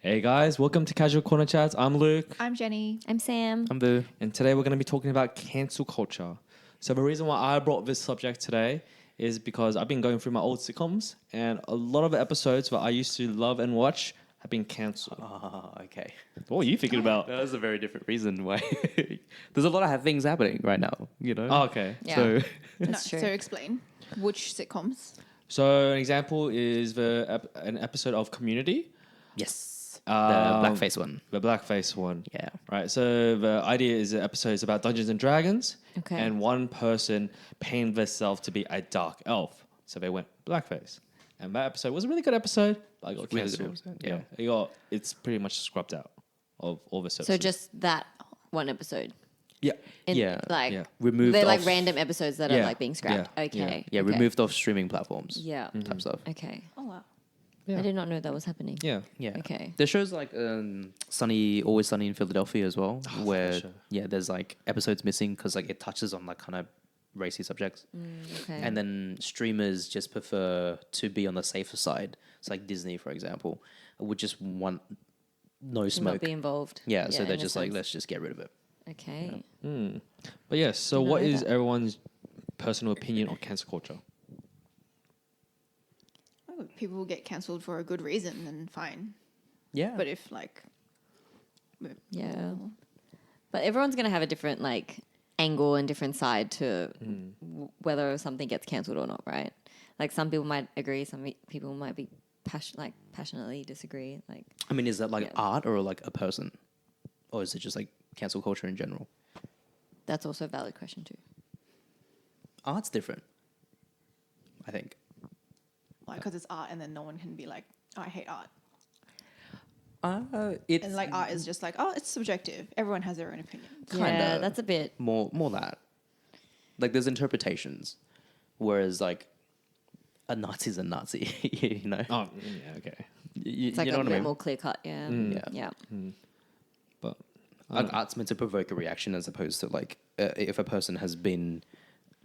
Hey guys, welcome to Casual Corner Chats. I'm Luke, I'm Jenny. I'm Sam. I'm Boo. and today we're going to be talking about cancel culture. So the reason why I brought this subject today is because I've been going through my old sitcoms, and a lot of the episodes that I used to love and watch have been cancelled. Okay. What are you thinking about? That was a very different reason why. There's a lot of things happening right now, you know? Oh, okay. Yeah. So, That's true. So explain which sitcoms. So an example is an episode of Community, yes. The Um, blackface one. the blackface one. Yeah. Right. So the idea is the episode is about Dungeons and Dragons, Okay. and one person painted themselves to be a dark elf, so they went blackface. And that episode was a really good episode, but I got Really good cancelled. episode, yeah. It's pretty much scrubbed out of all the So episodes. just that one episode. yeah, Yeah. Like Yeah. Removed they're like off- random episodes that Yeah. are like being scrapped. Yeah. Okay. Yeah, Okay. removed off streaming platforms. Yeah. Type stuff. Okay. Oh wow. Yeah. I did not know that was happening. yeah. Yeah. Okay. There's shows like Always Sunny in Philadelphia as well, that where show. there's like episodes missing because like it touches on like kind of racy subjects, Okay. and then streamers just prefer to be on the safer side. It's like Disney, for example, would just want no To smoke. not be involved. Yeah, so they're in a just like, sense. let's just get rid of it. Okay. But yes. So Did not what know is that. everyone's personal opinion on cancel culture? Oh, people will get cancelled for a good reason, then fine. Yeah, But if like, Yeah. But everyone's gonna have a different like angle and different side to whether something gets cancelled or not, right? Like some people might agree, some people might be passionately disagree. Like I mean, is that like Yeah. art or like a person, or is it just like cancel culture in general? that's also a valid question too. Art's different, I think. like, because it's art, and then no one can be like, oh, I hate art. It's And like, art is just like, oh, it's subjective. Everyone has their own opinion. Kinda. Yeah, that's a bit. more that. Like there's interpretations, whereas like a Nazi's a Nazi, you know. Oh, yeah. Okay. It's like you know a what I bit mean? more clear cut. Yeah. Yeah. Yeah. But Like art's meant to provoke a reaction as opposed to like if a person has been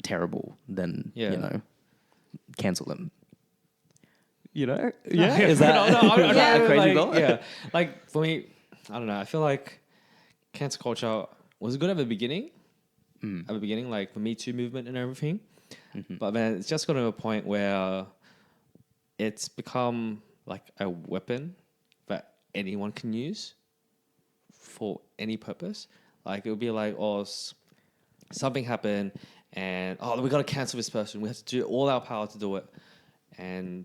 terrible, then Yeah. you know, cancel them. You know? yeah. Is that I'm is that a crazy like, thought? Yeah. Like for me, I don't know. I feel like cancel culture was good at the beginning. At the beginning, like the Me Too movement and everything. But then it's just gotten to a point where it's become like a weapon that anyone can use for any purpose. Like it would be like, oh, something happened, and oh, we got to cancel this person. We have to do all our power to do it, and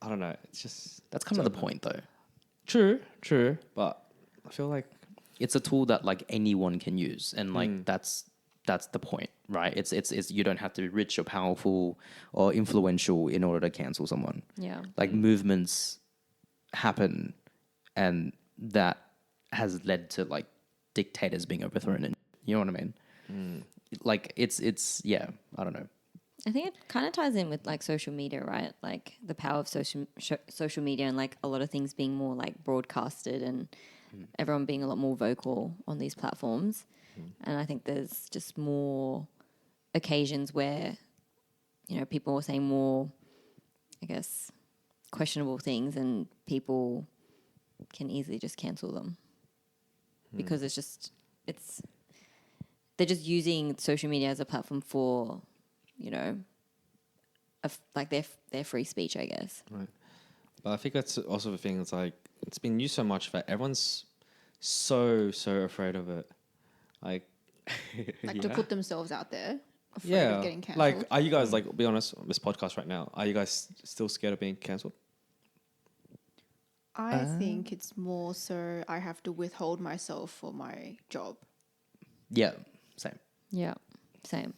I don't know. It's just That's kind of the point though. true, but I feel like It's a tool that like anyone can use, and like that's the point, right? It's you don't have to be rich or powerful or influential in order to cancel someone. Yeah. Like movements happen, and that has led to like dictators being overthrown. And you know what I mean? Like it's yeah. I don't know. I think it kind of ties in with like social media, right? Like the power of social media and like a lot of things being more like broadcasted and everyone being a lot more vocal on these platforms. And I think there's just more occasions where, you know, people are saying more, I guess, questionable things and people can easily just cancel them because they're just using social media as a platform for, you know, like their free speech, I guess. right. But I think that's also the thing. It's like it's been used so much that everyone's so afraid of it. Like, Like to put themselves out there, afraid yeah. of getting cancelled. Like, are you guys like? Be honest. On this podcast right now, are you guys still scared of being cancelled? I think it's more so I have to withhold myself for my job. Yeah, same. Yeah, same.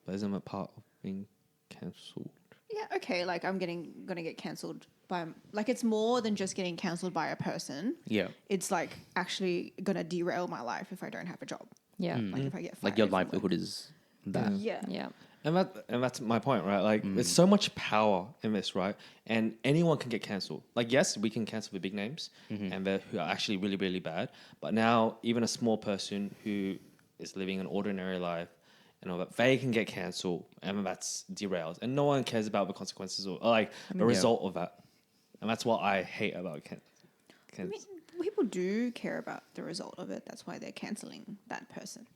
But isn't it part of being cancelled? Yeah, okay. Like I'm gonna get cancelled by like it's more than just getting cancelled by a person. Yeah, It's like actually gonna derail my life if I don't have a job. Yeah, Like if I get fired like your from work. livelihood is that. Yeah. yeah, And that's my point, right? Like, there's so much power in this, right? And anyone can get cancelled. Like, yes, we can cancel the big names and who are actually really, really bad. But now, even a small person who is living an ordinary life, you know, that they can get cancelled and that's derailed. And no one cares about the consequences or like the result of that. And that's what I hate about cancel. I mean, people do care about the result of it. That's why they're canceling that person,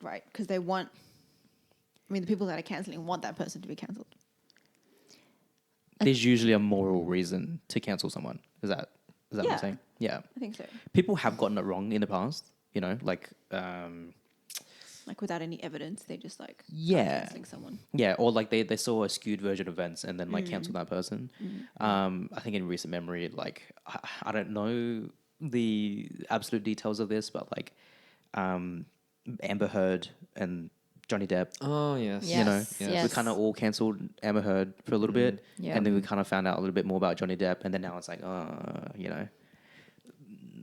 right? Because they want. I mean, the people that are canceling want that person to be cancelled. There's usually a moral reason to cancel someone. Is that what Yeah. I'm saying? Yeah. I think so. People have gotten it wrong in the past, you know, like Like without any evidence, they just like Yeah. canceling someone. yeah, or like they saw a skewed version of events and then like cancel that person. I think in recent memory, like I don't know the absolute details of this, but like Amber Heard and Johnny Depp. Oh yes. Yeah. You know, Yes, we yes. kind of all cancelled Amber Heard for a little bit, Yeah. and then we kind of found out a little bit more about Johnny Depp, and then now it's like, you know,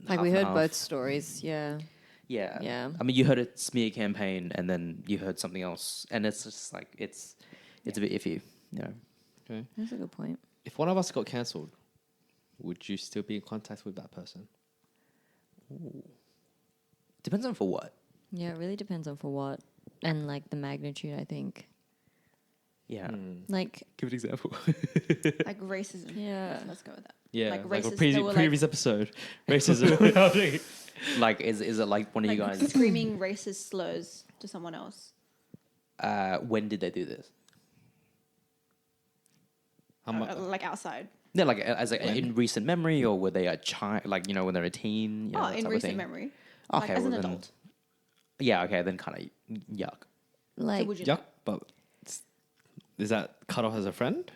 Like half we and heard half. both stories. Yeah. Yeah. Yeah. I mean, you heard a smear campaign, and then you heard something else, and it's just like it's a bit iffy, you know. Okay. That's a good point. If one of us got cancelled, would you still be in contact with that person? Depends on for what. Yeah, it really depends on for what and like the magnitude, I think. Yeah. Like, Give an example. Like racism. Yeah. Let's go with that. Yeah, Like like a racist. They were previous episode, racism. Like, is it like one of like, you like guys? screaming racist slurs to someone else. When did they do this? How mu- Like outside. Yeah, like as in recent memory, or were they a child? Like when they're a teen? You know, that In type of recent thing? memory. Okay, Like as an well then- adult. Yeah. Okay, then kind of yuck. like So would you Yuck, but is that cut off as a friend?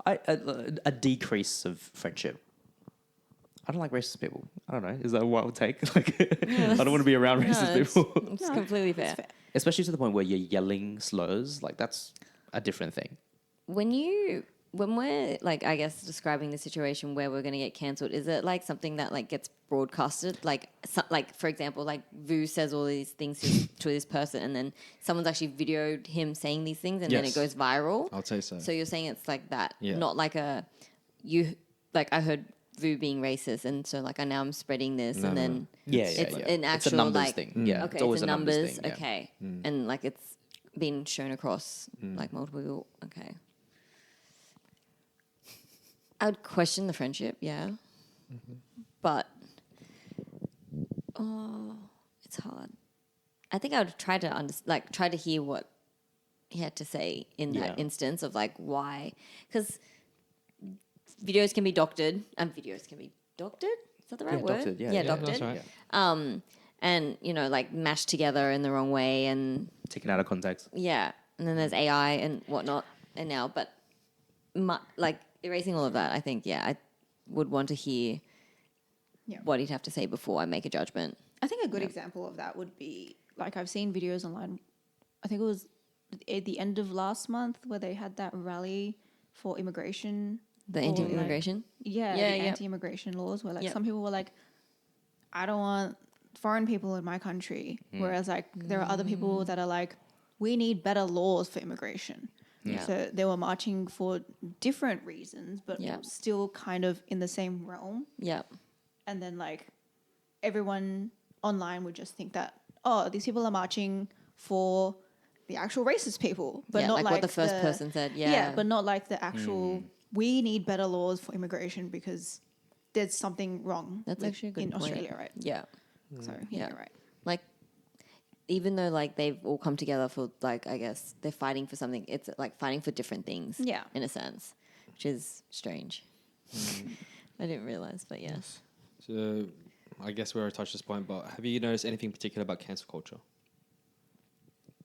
A decrease of friendship. I don't like racist people. I don't know. Is that a wild take? Like, I don't want to be around racist people. It's completely fair. fair. Especially to the point where you're yelling slurs. Like, that's a different thing. When we're like, I guess, describing the situation where we're going to get cancelled, is it like something that like gets broadcasted? Like, like for example, like Vu says all these things to this person, and then someone's actually videoed him saying these things, and then it Yes. goes viral. I'll say so. So you're saying it's like that, Yeah. not like I heard Vu being racist, and so like I'm spreading this, No, and no, then no. Yeah, it's yeah. an It's a actual numbers like thing. Yeah, okay, it's always a a numbers numbers, thing, yeah. okay, and like it's been shown across like multiple people. Okay, I would question the friendship, yeah, but it's hard. I think I would try to try to hear what he had to say in Yeah. that instance of like why, because videos can be doctored and videos can be doctored. Is that the right Yeah, word? doctored, yeah, yeah, yeah. doctored. That's right. And you know, like mashed together in the wrong way, and Taken out of context. yeah, and then there's AI and whatnot, and now, but like erasing all of that, I think, yeah, I would want to hear Yeah. what he'd have to say before I make a judgment. I think a good example of that would be like I've seen videos online. I think it was at the end of last month where they had that rally for immigration. The or, like- anti-immigration. Yeah, Yeah, the yeah. anti-immigration laws where like Yep. some people were like, I don't want foreign people in my country. Whereas like there are other people that are like, we need better laws for immigration. Yeah. So they were marching for different reasons, but Yeah. still kind of in the same realm. Yeah. And then like everyone online would just think that, oh, these people are marching for the actual racist people, but Yeah, not like like what the first person said, yeah. but not like the actual. We need better laws for immigration because there's something wrong. That's with- actually a good in point. Australia, right? Yeah. So Yeah. you're right. Like, even though like they've all come together for like, I guess they're fighting for something. It's like fighting for different things. Yeah. In a sense, which is strange. I didn't realize, but yes. So, I guess we already touched this point, but have you noticed anything particular about cancel culture?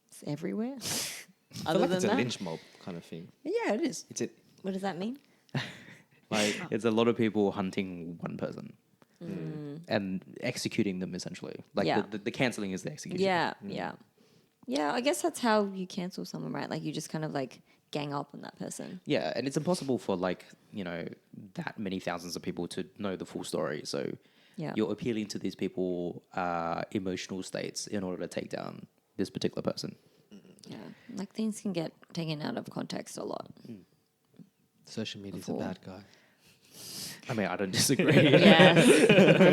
It's everywhere. I feel Other like than it's a that, lynch mob kind of thing. Yeah, it is. It's it what does that mean? like It's a lot of people hunting one person and executing them essentially. Like Yeah. the cancelling is the execution. Yeah, yeah, yeah. I guess that's how you cancel someone, right? Like you just kind of like gang up on that person. Yeah, and it's impossible for like, that many thousands of people to know the full story. So Yeah. you're appealing to these people emotional states in order to take down this particular person. Yeah, like things can get taken out of context a lot. social media's Before. a bad guy. I mean, I don't disagree. Yes,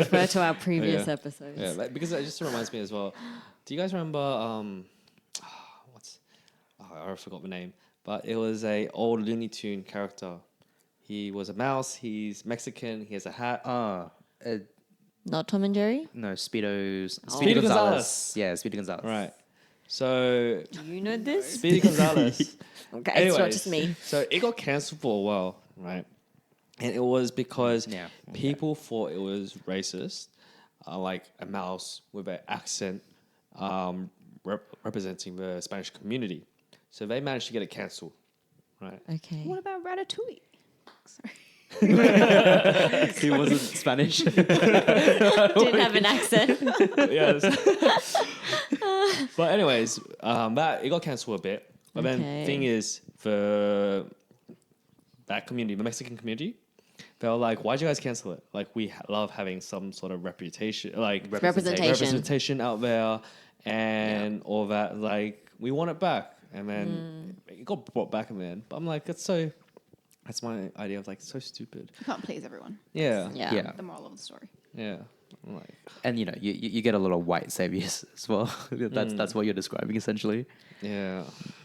refer to our previous Yeah. episodes. Yeah, like, because it just reminds me as well. Do you guys remember I forgot the name, but it was a old Looney Tune character. He was a mouse. He's Mexican. He has a hat. Not Tom and Jerry. No, Speedo Speedy Gonzalez. Yeah, Speedy Gonzalez. Right. So Do you know this? Speedy Gonzalez. Okay, it's not just me. So it got cancelled for a while, right? And it was because Yeah, okay. people thought it was racist, like a mouse with an accent representing the Spanish community. So they managed to get it cancelled, right? Okay. What about Ratatouille? Sorry. He wasn't Spanish. Didn't have an accent. Yes. But anyways, that it got cancelled a bit. But then Okay. thing is, that community, the Mexican community, they were like, "Why'd you guys cancel it? Like, we love having some sort of reputation, like representation out there, and all that. Like, we want it back." And then it got brought back again. But I'm like, that's my idea of like so stupid. You can't please everyone. Yeah. Yeah. Yeah. The moral of the story. Yeah. I'm like, And you get a lot of white saviors as well. That's what you're describing essentially. yeah.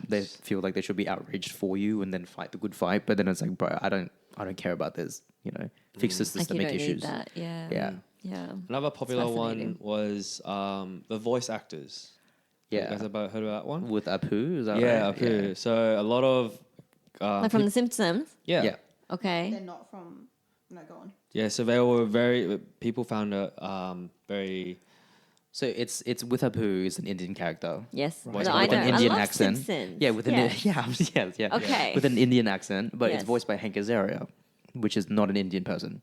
They feel like they should be outraged for you and then fight the good fight, but then it's like, bro, I don't care about this. Fix the Like you systemic don't issues. need that. Yeah. Yeah. Yeah. Another popular one fascinating. was the voice actors. You Yeah. guys heard of that one? With Apu, is that Yeah, right? Apu. So a lot of Like from The Simpsons. yeah. Yeah. Okay. They're not from. No, go on. Yeah, so they were people found it very So it's with Apu is an Indian character. Yes. Voiced No, by I an know. Indian I love accent. Simpsons. Yeah, with an yeah. Okay. With an Indian accent, but Yes. it's voiced by Hank Azaria, which is not an Indian person.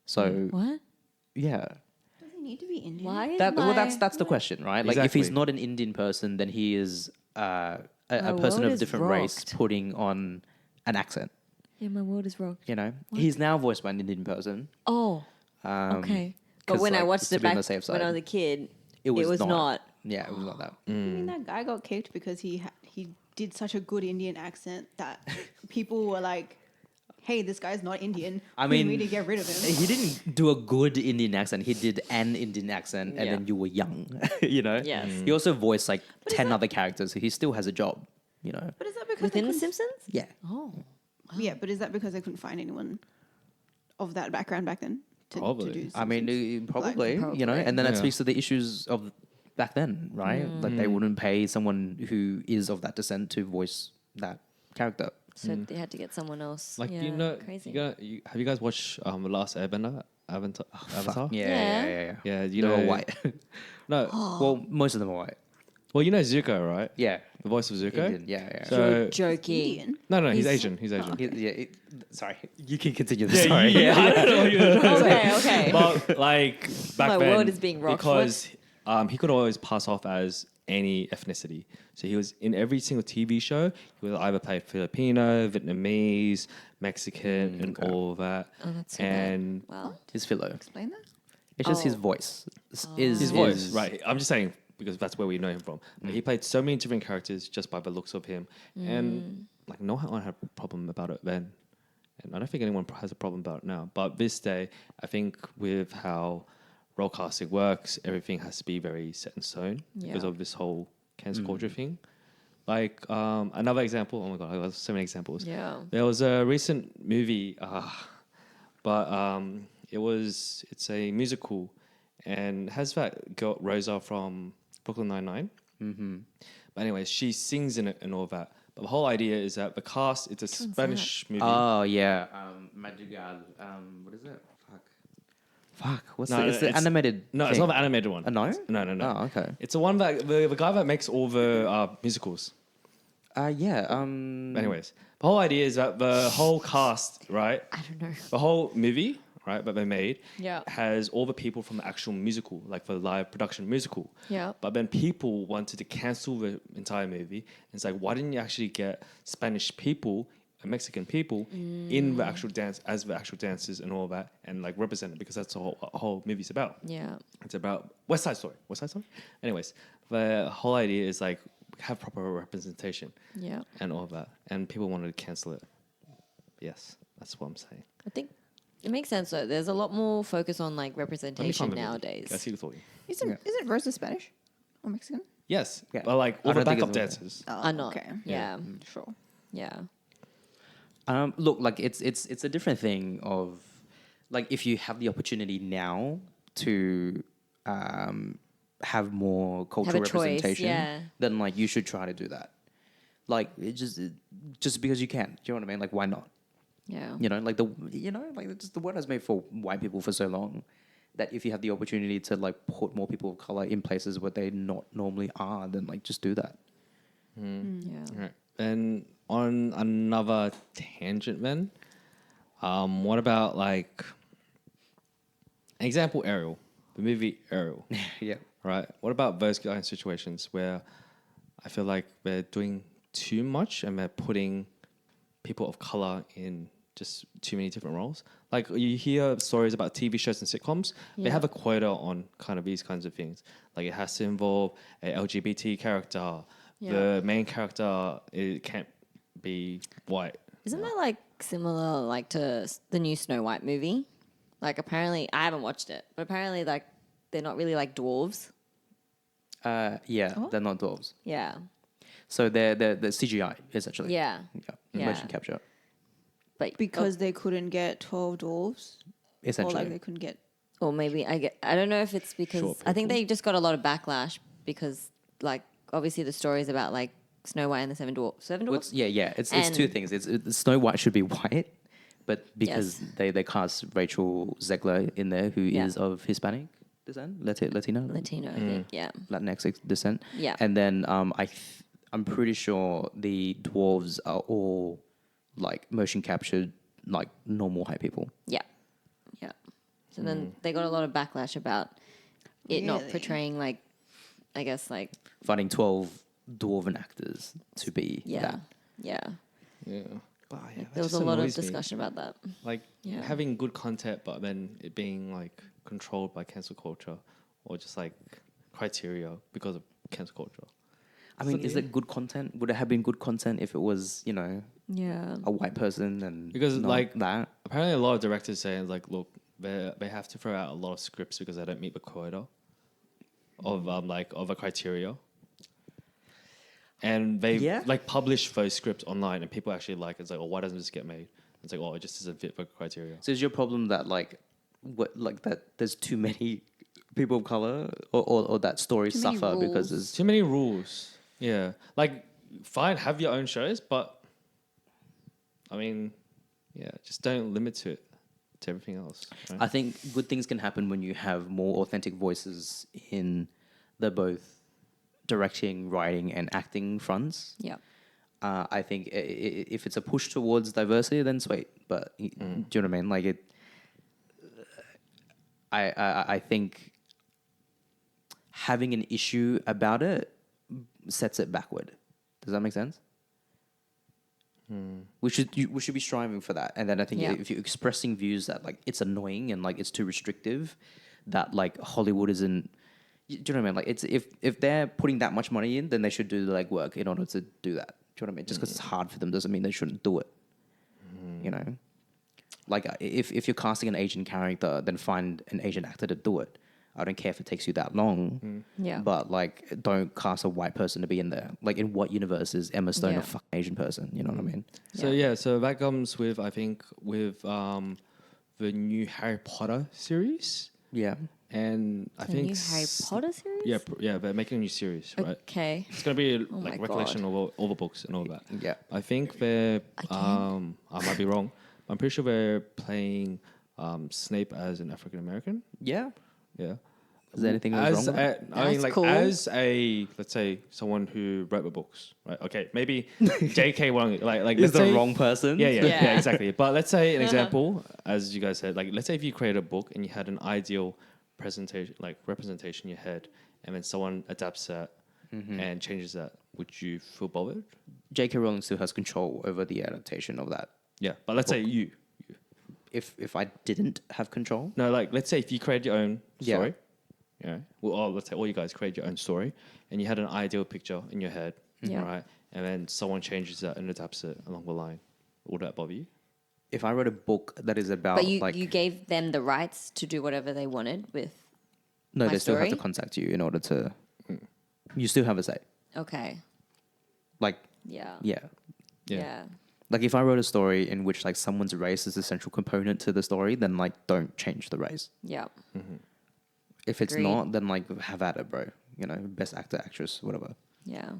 So What? yeah, Does he need to be Indian? Why? Is that's the question, right? Like if he's Exactly. not an Indian person, then he is a My person world of is different race rocked. putting on an accent. Yeah, my world is rocked. He's now voiced by an Indian person. Oh. Um, Okay. But 'cause, when I like, watched just to it be on back the safe when I side. was a kid, It was not. not. Yeah, it was not that. I mean, that guy got kicked because he did such a good Indian accent that people were like, "Hey, this guy's not Indian. I We mean, need to get rid of him." He didn't do a good Indian accent. He did an Indian accent, and Yeah. then you were young. Yes. He also voiced like 10 other characters, so he still has a job. But is that because Within they The couldn't- Simpsons? Yeah. Oh. Yeah, but is that because they couldn't find anyone of that background back then to Probably. do? I mean, probably, probably. and then that Yeah. speaks to the issues of back then, right? Like they wouldn't pay someone who is of that descent to voice that character. So they had to get someone else. like yeah, crazy. have you guys watched the last Airbender Avatar? Avatar? Yeah, Yeah. yeah, yeah, yeah. Yeah, you They're know all white. No. Well, most of them are white. Well, you know Zuko, right? Yeah. The voice of Zuko? Indian, yeah. So Jokey. Indian. no, he's He's- Asian. He's Asian. Sorry, you can continue this. Sorry. I don't know what you're Okay, okay. But like back My then, world is being rocked. because he could always pass off as any ethnicity. So he was in every single TV show. He would either play Filipino, Vietnamese, Mexican, and okay. all of that. Oh, that's so and bad. Well, His philo. Explain that. It's just his Oh. voice. his voice, right? I'm just saying because that's where we know him from. But he played so many different characters just by the looks of him, and like no one had a problem about it then, and I don't think anyone has a problem about it now. But this day, I think with how broadcasting works, everything has to be very set in stone because Yeah. of this whole cancel culture thing. Like another example. Oh my god, I got so many examples. yeah. There was a recent movie, but it's a musical, and has that girl Rosa from Brooklyn Nine-Nine. Mm-hmm. But anyways, she sings in it and all that. But the whole idea is that the cast, it's a one's Spanish movie. Oh yeah, Madrigal. What is it? Fuck. What's No, it's the it's- animated? No, it's thing. not the animated one. No? No. Oh, okay. It's the one that the guy that makes all the musicals. Yeah. Anyways, the whole idea is that the whole cast, right? I don't know. The whole movie, right, that they made, Yeah. has all the people from the actual musical, like the live production musical. Yeah. But then people wanted to cancel the entire movie. And it's like, why didn't you actually get Spanish people and Mexican people in the actual dance as the actual dancers and all that, and like represent it, because that's the whole movie's about. Yeah. It's about West Side Story. West Side Story. Anyways, the whole idea is like have proper representation Yeah. and all of that, and people wanted to cancel it. Yes, that's what I'm saying. I think it makes sense though. There's a lot more focus on like Let me representation find the movie. nowadays. I see the thought. Isn't Rosa Spanish or Mexican? Yes, Yeah. but like I all the don't think backup it's okay. dancers. Oh, Are not. okay. Yeah. Sure. Yeah. Look, like it's a different thing of like if you have the opportunity now to have more cultural a choice, representation, yeah. then like you should try to do that. Like just because you can, do you know what I mean? Like why not? Yeah. You know, like just the word has made for white people for so long that if you have the opportunity to like put more people of color in places where they not normally are, then like just do that. Yeah. Right. And on another tangent, then, what about like example Ariel, the movie Ariel, Yeah. right? What about those kind of situations where I feel like they're doing too much and they're putting people of color in just too many different roles? Like you hear stories about TV shows and sitcoms, they Yeah. have a quota on kind of these kinds of things. Like it has to involve a LGBT character. Yeah. The main character, it can't be white. Isn't that like similar like to the new Snow White movie? Like apparently I haven't watched it, but apparently like they're not really like dwarves. Yeah, they're not dwarves. Yeah. So they're CGI essentially. Yeah. Yeah. Yeah. Motion capture. But Because they couldn't get 12 dwarves, or Essentially. like they couldn't get. or maybe I don't know if it's because Short I think people. they just got a lot of backlash because like obviously the stories about like Snow White and the Seven Dwarfs. Seven Well, Dwarfs? it's two And- things. It's Snow White should be white, but because Yes. they cast Rachel Zegler in there, who is Yeah. of Hispanic descent, Latino, Latino, I think. Yeah. Latinx descent. Yeah. And then I'm pretty sure the dwarves are all like motion captured, like normal white people. Yeah. Yeah. So then they got a lot of backlash about it not Really? portraying like I guess like Finding 12 dwarven actors to be yeah. that. Yeah. Yeah. But yeah, that There was just a lot of annoys me. discussion about that. Like Yeah. having good content, but then it being like controlled by cancel culture or just like criteria because of cancel culture. I mean, is it good content? Would it have been good content if it was, you know, Yeah. a white person and Because, not like, that? Apparently, a lot of directors saying like, look, they have to throw out a lot of scripts because they don't meet the quota of of a criteria. And they Yeah. like publish those scripts online, and people actually like it. It's like, oh, why doesn't this get made? It's like, oh, it just doesn't fit the criteria. So is your problem that that there's too many people of color or that stories Too many suffer because rules. there's Too many rules. Yeah, like fine, have your own shows, but I mean, yeah, just don't limit it to everything else. Right? I think good things can happen when you have more authentic voices in the both directing, writing, and acting fronts. Yeah. I think if it's a push towards diversity, then sweet. But do you know what I mean? Like it, I think having an issue about it sets it backward. Does that make sense? We should be striving for that. And then I think Yeah. if you're expressing views that like it's annoying and like it's too restrictive, that like Hollywood isn't. Do you know what I mean? Like it's if they're putting that much money in, then they should do the legwork in order to do that. Do you know what I mean? Just because it's hard for them doesn't mean they shouldn't do it. You know, like if you're casting an Asian character, then find an Asian actor to do it. I don't care if it takes you that long. Yeah. But like, don't cast a white person to be in there. Like, in what universe is Emma Stone Yeah. a fucking Asian person? You know what I mean? So that comes with I think with the new Harry Potter series, Yeah. and I think new Harry Potter series? Yeah, they're making a new series, right? Okay. It's gonna be Oh my like recollection God. of all the books and all that. Yeah. I think they're. Again? I might be wrong. I'm pretty sure they're playing Snape as an African American. Yeah. Yeah. Is there anything wrong with that? I mean, That's like cool. as a let's say someone who wrote the books, right? Okay, maybe J.K. Rowling, like Is let's the say, wrong person? Yeah, Yeah. exactly. But let's say an example, as you guys said, like let's say if you created a book and you had an ideal representation in your head, and then someone adapts that and changes that, would you feel bothered? J.K. Rowling still has control over the adaptation of that. Yeah, but let's say you. If I didn't have control, No, like let's say if you created your own Yeah. story, yeah. Well, let's say all you guys created your own story, and you had an ideal picture in your head, Yeah. right? And then someone changes that and adapts it along the line. Would that bother you? if I wrote a book that is about But you, like you gave them the rights to do whatever they wanted with. no, my they still have to story? contact you in order to. You still have a say. Okay. Like Yeah. yeah, Yeah. Like if I wrote a story in which like someone's race is a central component to the story, then like don't change the race. Yeah. If it's Agreed. not, then like have at it, bro. You know, best actor, actress, whatever. Yeah.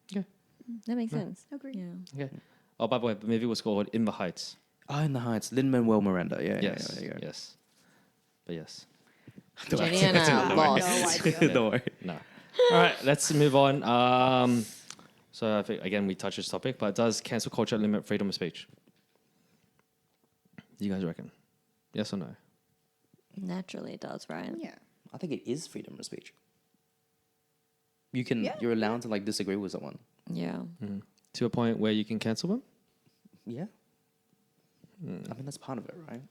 Yeah. That makes sense. Agreed. Yeah. Okay. Oh, by the way, the movie was called In the Heights. Oh, In the Heights, Lin-Manuel Miranda. Yeah, Yes. yeah, there you go. Yes. But yes. Jenny and I No lost. idea. Don't worry. No. All right, let's move on. So I think again we touched this topic, but does cancel culture limit freedom of speech? Do you guys reckon? Yes or no? Naturally, it does, right? Yeah. I think it is freedom of speech. You can, Yeah, you're allowed to like disagree with someone. Yeah. To a point where you can cancel them? Yeah. I mean, that's part of it, right?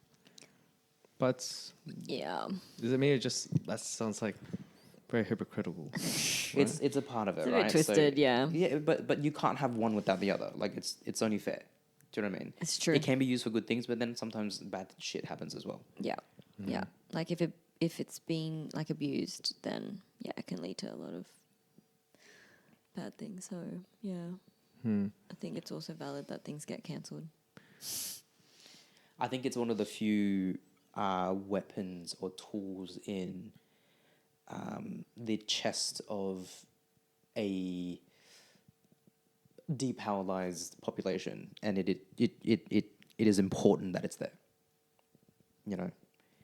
But Yeah. does it mean it just that sounds like very hypocritical? It's a part of it, It's a right? bit twisted, yeah. Yeah, but you can't have one without the other. Like it's only fair. Do you know what I mean? It's true. It can be used for good things, but then sometimes bad shit happens as well. Yeah. Yeah. Like if it's being like abused, then yeah, it can lead to a lot of bad things. So yeah. I think it's also valid that things get cancelled. I think it's one of the few weapons or tools in the chest of a depolarized population, and it is important that it's there. You know,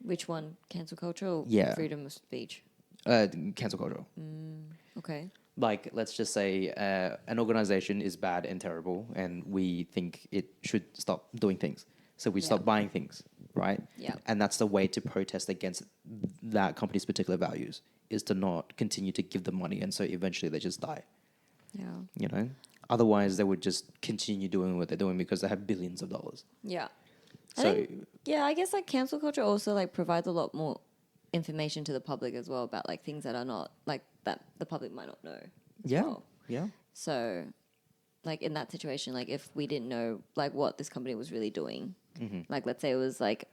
Which one? Cancel culture or Yeah. freedom of speech? cancel culture. Okay. Like, let's just say an organization is bad and terrible, and we think it should stop doing things. So we Yeah. stop buying things, right? Yeah. And that's the way to protest against that company's particular values, is to not continue to give them money, and so eventually they just die. Yeah. You know, otherwise they would just continue doing what they're doing because they have billions of dollars. Yeah. So Yeah, I guess like cancel culture also like provides a lot more information to the public as well about like things that are not like that the public might not know. as yeah, well. yeah, So, like in that situation, like if we didn't know like what this company was really doing, like let's say it was like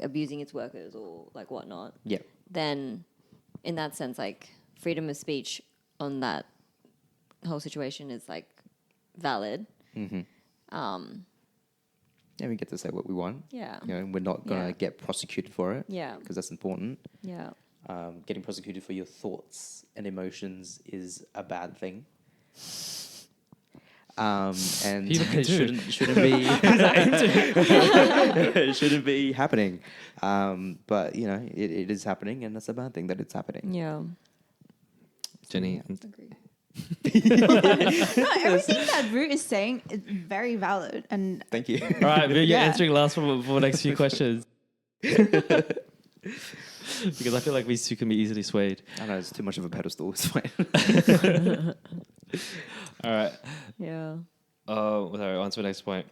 abusing its workers or like whatnot, yeah, then in that sense, like freedom of speech on that whole situation is like valid. yeah. We get to say what we want. Yeah. You know, we're not gonna Yeah. get prosecuted for it. Yeah. because that's important. Yeah. Getting prosecuted for your thoughts and emotions is a bad thing. And People it do. shouldn't be it shouldn't be happening. But you know, it is happening, and that's a bad thing that it's happening. Yeah. Jenny, Agree. No, everything that Root is saying is very valid, and Thank you. all right, you're Yeah. answering last for the next few questions. Because I feel like these two can be easily swayed. I know it's too much of a pedestal. It's fine. All right. Yeah. Sorry, on to the next point.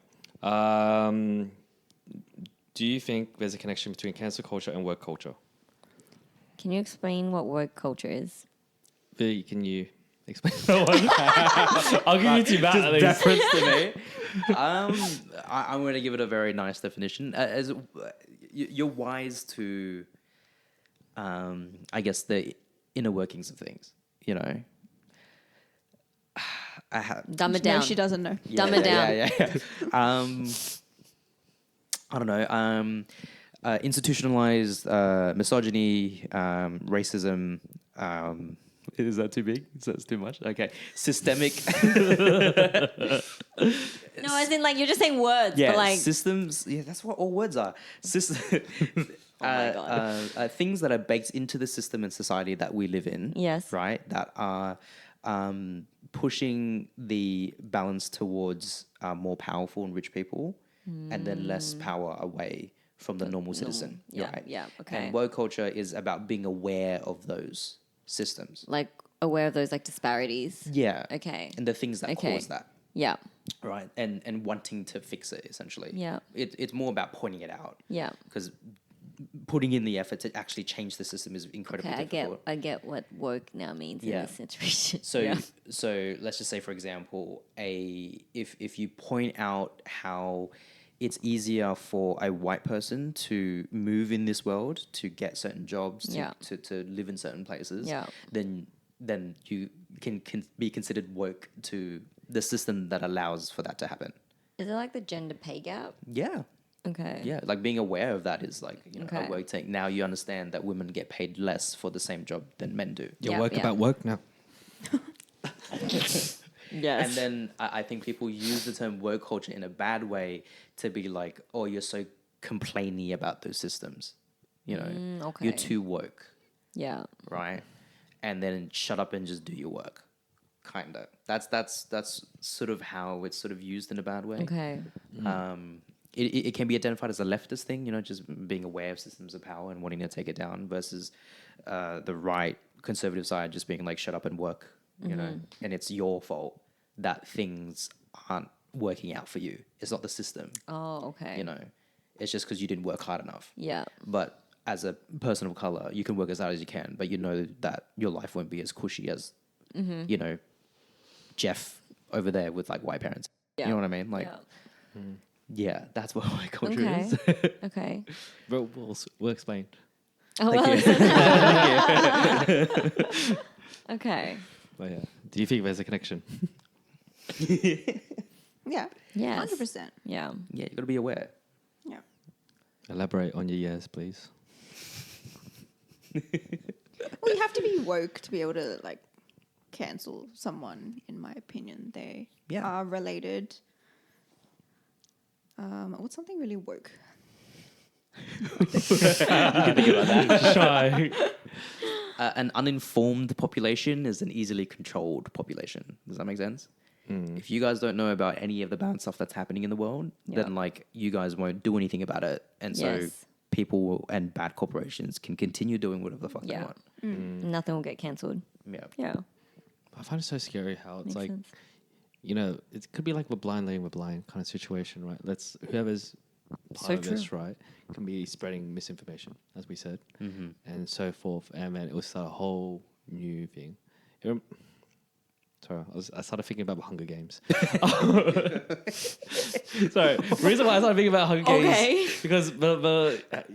Do you think there's a connection between cancel culture and work culture? Can you explain what work culture is? V, can you explain that one? I'll give you two back at least. Reference to me. I'm going to give it a very nice definition. You're wise to, I guess, the inner workings of things. You know, Dumb it no, down. she doesn't know. Dumb it down. Yeah. I don't know. Institutionalized misogyny, racism. Is that too big? Is that too much? Okay. Systemic. No, as in like you're just saying words, Yeah, but like systems. Yeah, that's what all words are. Oh my God. Things that are baked into the system and society that we live in. Yes. Right. That are pushing the balance towards more powerful and rich people, and then less power away from the normal citizen. Yeah, Right. yeah, okay. And woke culture is about being aware of those systems. like aware of those like disparities. Yeah. Okay. And the things that Okay. cause that. Yeah. Right. And wanting to fix it, essentially. Yeah. It's more about pointing it out. Yeah. Because putting in the effort to actually change the system is incredibly Okay, difficult. I get what woke now means Yeah. in this situation. So yeah. so let's just say, for example, if you point out how it's easier for a white person to move in this world, to get certain jobs, Yeah. to live in certain places, Yeah. then you can be considered woke to the system that allows for that to happen. Is it like the gender pay gap? Yeah. Okay. Yeah, like being aware of that is like, you know, Okay. a work take. Now you understand that women get paid less for the same job than men do. Your Yeah, work yeah. about work now. Yes. And then I think people use the term work culture in a bad way to be like, oh, you're so complainy about those systems. You know, okay. you're too woke, Yeah. right? And then shut up and just do your work. Kinda. That's sort of how it's sort of used in a bad way. Okay. It can be identified as a leftist thing, you know, just being aware of systems of power and wanting to take it down, versus the right conservative side just being like, shut up and work, you know, and it's your fault that things aren't working out for you. It's not the system, Oh, okay. you know, it's just because you didn't work hard enough. Yeah. But as a person of color, you can work as hard as you can, but you know that your life won't be as cushy as, you know, Jeff over there with like white parents. Yeah. You know what I mean? Like, Yeah. yeah, that's what white culture Okay. is. Okay. We'll explain. Oh, well, okay. But yeah, do you think there's a connection? Yeah. Yes. 100%. Yeah. Yeah, you got to be aware. Yeah. Elaborate on your yes, please. Well, you have to be woke to be able to like cancel someone. In my opinion, they Yeah. are related. What's something really woke? Try. An uninformed population is an easily controlled population. Does that make sense? If you guys don't know about any of the bad stuff that's happening in the world, then like you guys won't do anything about it, and so Yes. people and bad corporations can continue doing whatever the fuck they Yeah. want. Nothing will get cancelled. Yeah. Yeah. I find it so scary how it's Makes like, sense. you know, it could be like we're blind leading we're blind kind of situation, right? Let's whoever's part So of this, true. right, can be spreading misinformation, as we said, and so forth, and then it will start a whole new thing. Sorry, I started thinking about Hunger Games. Sorry, the reason why I started thinking about Hunger Games Okay. because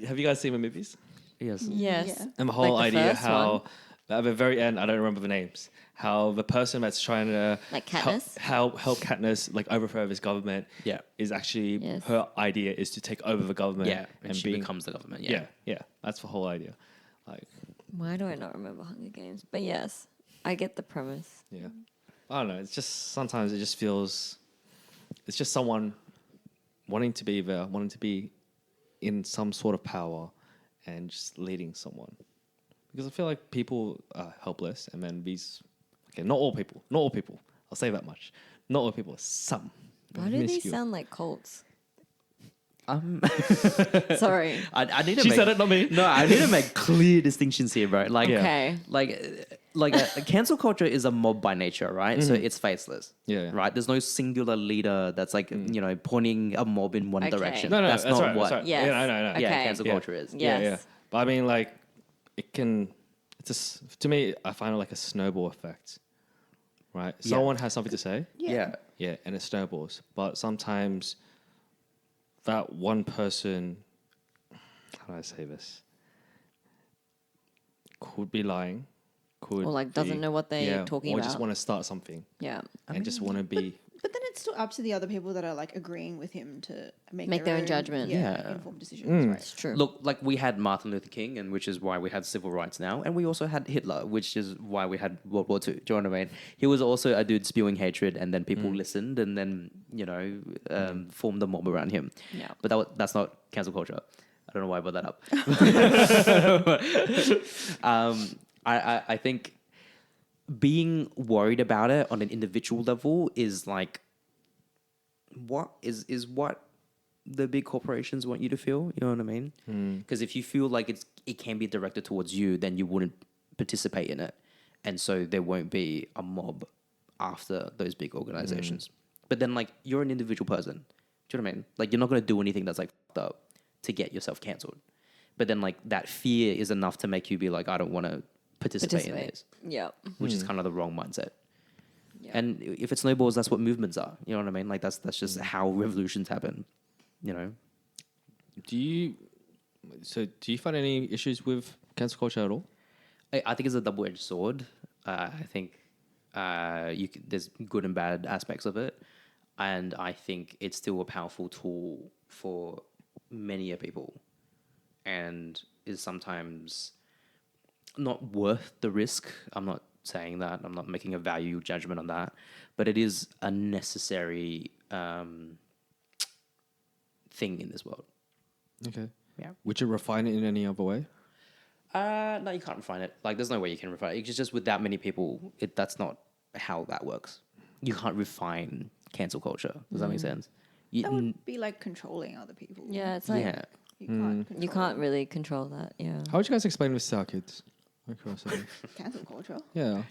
have you guys seen the movies? Yes. Yes. Yeah. And the whole Like the idea first how one? at the very end, I don't remember the names, how the person that's trying to Like Katniss? help Katniss like overthrow his government, Yeah. is actually Yes. her idea is to take over the government, Yeah. And she becomes the government. Yeah. yeah, that's the whole idea, like Why do I not remember Hunger Games? But yes, I get the premise. yeah, I don't know. It's just sometimes it just feels, it's just someone wanting to be there, wanting to be in some sort of power, and just leading someone. Because I feel like people are helpless, and then not all people. I'll say that much. Not all people. Some. Why do these minuscule. sound like cults? Um, Sorry. I need to She make, said it, not me. No, I need to make clear distinctions here, bro. Like, Yeah. Okay. like a cancel culture is a mob by nature, right? So it's faceless. Yeah. Right. There's no singular leader that's like you know pointing a mob in one Okay. direction. No, that's that's not right. what. That's right. Yes. Yeah, no. Okay. Yeah, cancel Yeah. culture is. Yeah. Yeah. Yes. But I mean, like, it can. It's just to me. I find it like a snowball effect, right? Yeah. Someone has something to say. Yeah. Yeah, and it snowballs. But sometimes that one person, how do I say this? Could be lying. Could Or, like, doesn't be- know what they're talking or just about. want to start something Yeah. and just want to be. But then it's still up to the other people that are like agreeing with him to Make their own judgment. Yeah. informed decisions, right? It's true. Look, like we had Martin Luther King, and which is why we had civil rights now, and we also had Hitler, which is why we had World War II. Do you know what I mean? He was also a dude spewing hatred, and then people listened, and then formed a mob around him. Yeah. But that's not cancel culture. I don't know why I brought that up. I think being worried about it on an individual level is like what the big corporations want you to feel. You know what I mean? Because if you feel like it can be directed towards you, then you wouldn't participate in it, and so there won't be a mob after those big organizations. But then, like, you're an individual person. Do you know what I mean? Like, you're not going to do anything that's like fucked up to get yourself cancelled. But then, like, that fear is enough to make you be like, I don't want to participate in this, Yeah. which is kind of the wrong mindset. Yeah. And if it snowballs, that's what movements are. You know what I mean? Like, that's just how revolutions happen. You know? Do you find any issues with cancel culture at all? I think it's a double-edged sword. I think there's good and bad aspects of it, and I think it's still a powerful tool for many people, and is sometimes not worth the risk. I'm not saying that. I'm not making a value judgment on that, but it is a necessary thing in this world. Okay. Yeah. Would you refine it in any other way? No, you can't refine it. Like, there's no way you can refine it. It's just with that many people, that's not how that works. You can't refine cancel culture. Does that make sense? That would be like controlling other people. Yeah, it's like Yeah. You can't you control can't really control that. Yeah. How would you guys explain this to our kids? Like, curiosity. cancel culture. Yeah.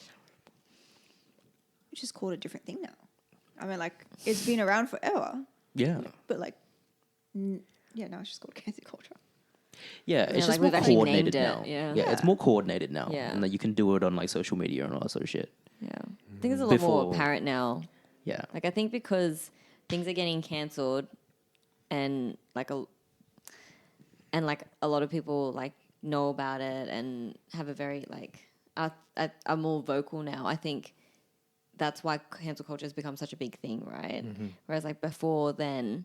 It's just called a different thing now. I mean, like, it's been around forever, Yeah. but like, yeah, now it's just called cancel culture. Yeah, it's Yeah, just like more we've actually coordinated named now. it, yeah. Yeah, it's more coordinated now. Yeah. And that you can do it on like social media and all that sort of shit. Yeah. I think it's a lot Before- more apparent now. Yeah. Like I think because things are getting cancelled, and like a lot of people like know about it and have a very like are more vocal now. I think that's why cancel culture has become such a big thing, right? Whereas like before then,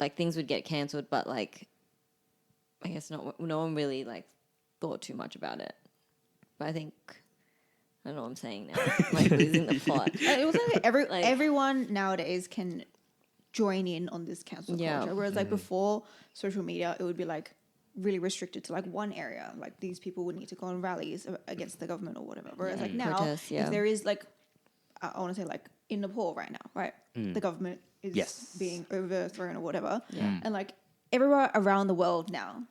like things would get cancelled, but like I guess no one really like thought too much about it. But I think I don't know what I'm saying now. I'm like losing the plot. It was like Like- everyone nowadays can join in on this cancel Yeah. culture. Whereas like before social media, it would be like really restricted to like one area. Like these people would need to go on rallies against the government or whatever. Whereas like now, Protests, yeah. if there is like, I want to say like in Nepal right now, right? The government is Yes. being overthrown or whatever. And like everywhere around the world now,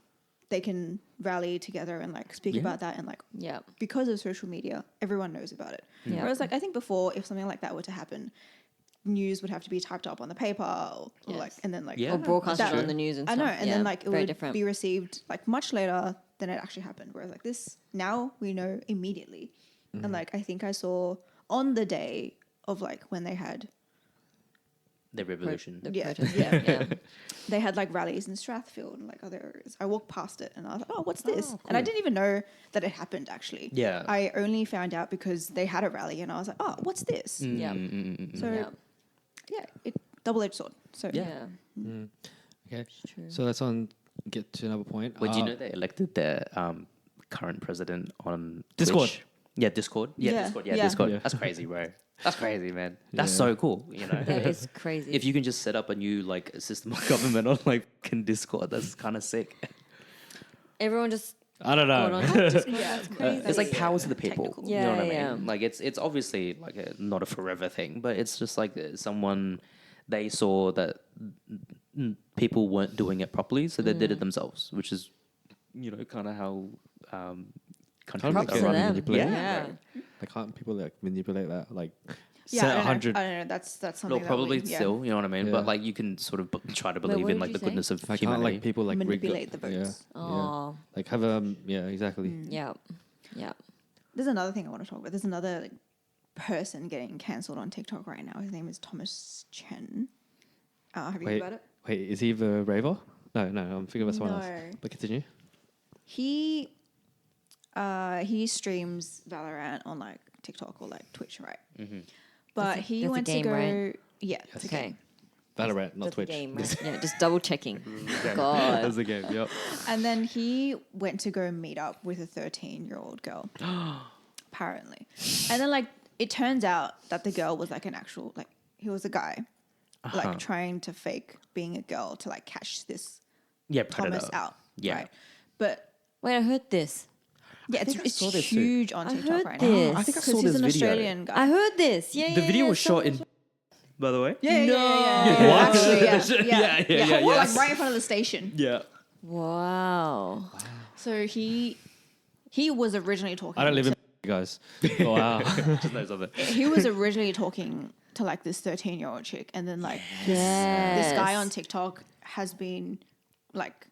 they can rally together and like speak about that and like Yeah. because of social media, everyone knows about it. Yeah. Whereas, like, I think before, if something like that were to happen, news would have to be typed up on the paper, or like, Yes. and then like, Yeah. Or broadcasted that- on the news and I stuff. know, and yeah. then like it very would different. be received like much later than it actually happened. Whereas like this now we know immediately, and like I think I saw on the day of like when they had The revolution. The Yeah, protest, yeah. yeah. they had like rallies in Strathfield and like other areas. I walked past it and I was like, oh, what's this? And I didn't even know that it happened actually. Yeah. I only found out because they had a rally and I was like, oh, what's this? Yeah. So Yeah. yeah, it double-edged sword. So Yeah. Okay. True. So let's get to another point. Well, do you know they elected their current president on Discord. Twitch? Yeah, Discord. Yeah, Yeah, Discord. Yeah, yeah. Discord. Yeah. That's crazy, bro. That's crazy, man. That's Yeah. so cool. You know, That is crazy. if you can just set up a new like system of government on like can Discord, that's kind of sick. Everyone just I don't going know. on Discord, Yeah, that's crazy. It's like power to the people. Technical. You know what I mean? Yeah, yeah. Like it's obviously like not a forever thing, but it's just like someone they saw that people weren't doing it properly, so they did it themselves, which is kind of how countries Props are to run. them. Yeah. Yeah. Like, can't people like manipulate that? Like, yeah, set I don't 100. know. I don't know. That's something. No, that probably we, yeah. still, you know what I mean? Yeah. But like you can sort of try to believe what in did like you the say? goodness of Like, can't humanity. like people like Manipulate the yeah, votes. yeah. Oh. Like have yeah, exactly. Yeah. Yeah. There's another thing I want to talk about. There's another like, person getting cancelled on TikTok right now. His name is Thomas Chen. Have you heard Wait, about it? wait, is he the raver? No, I'm thinking about someone else. No. But continue. He streams Valorant on like TikTok or like Twitch, right? But he that's a went to game, go. right? Yeah, it's a Okay. game. Valorant, not That's Twitch. a game, right? Yeah, just double checking. God. That's the game. Yep. And then he went to go meet up with a 13-year-old girl, apparently. And then like it turns out that the girl was like an actual like he was a guy, like trying to fake being a girl to like catch this Yeah, Thomas predator. out. Yeah. Right? But Wait, I heard this. yeah, think I it's saw this too. huge on I TikTok heard right this. now. I think I 'Cause saw he's this an video. Australian guy. I heard this. Yeah, The yeah, video yeah, was shot someone- in, by the way. Yeah. What? Actually, Yeah, Like yes. right in front of the station. Yeah. Wow. So he was originally talking. I don't live to, in guys. Oh, wow. Just knows of it. He was originally talking to like this 13-year-old chick, and then like this guy on TikTok has been like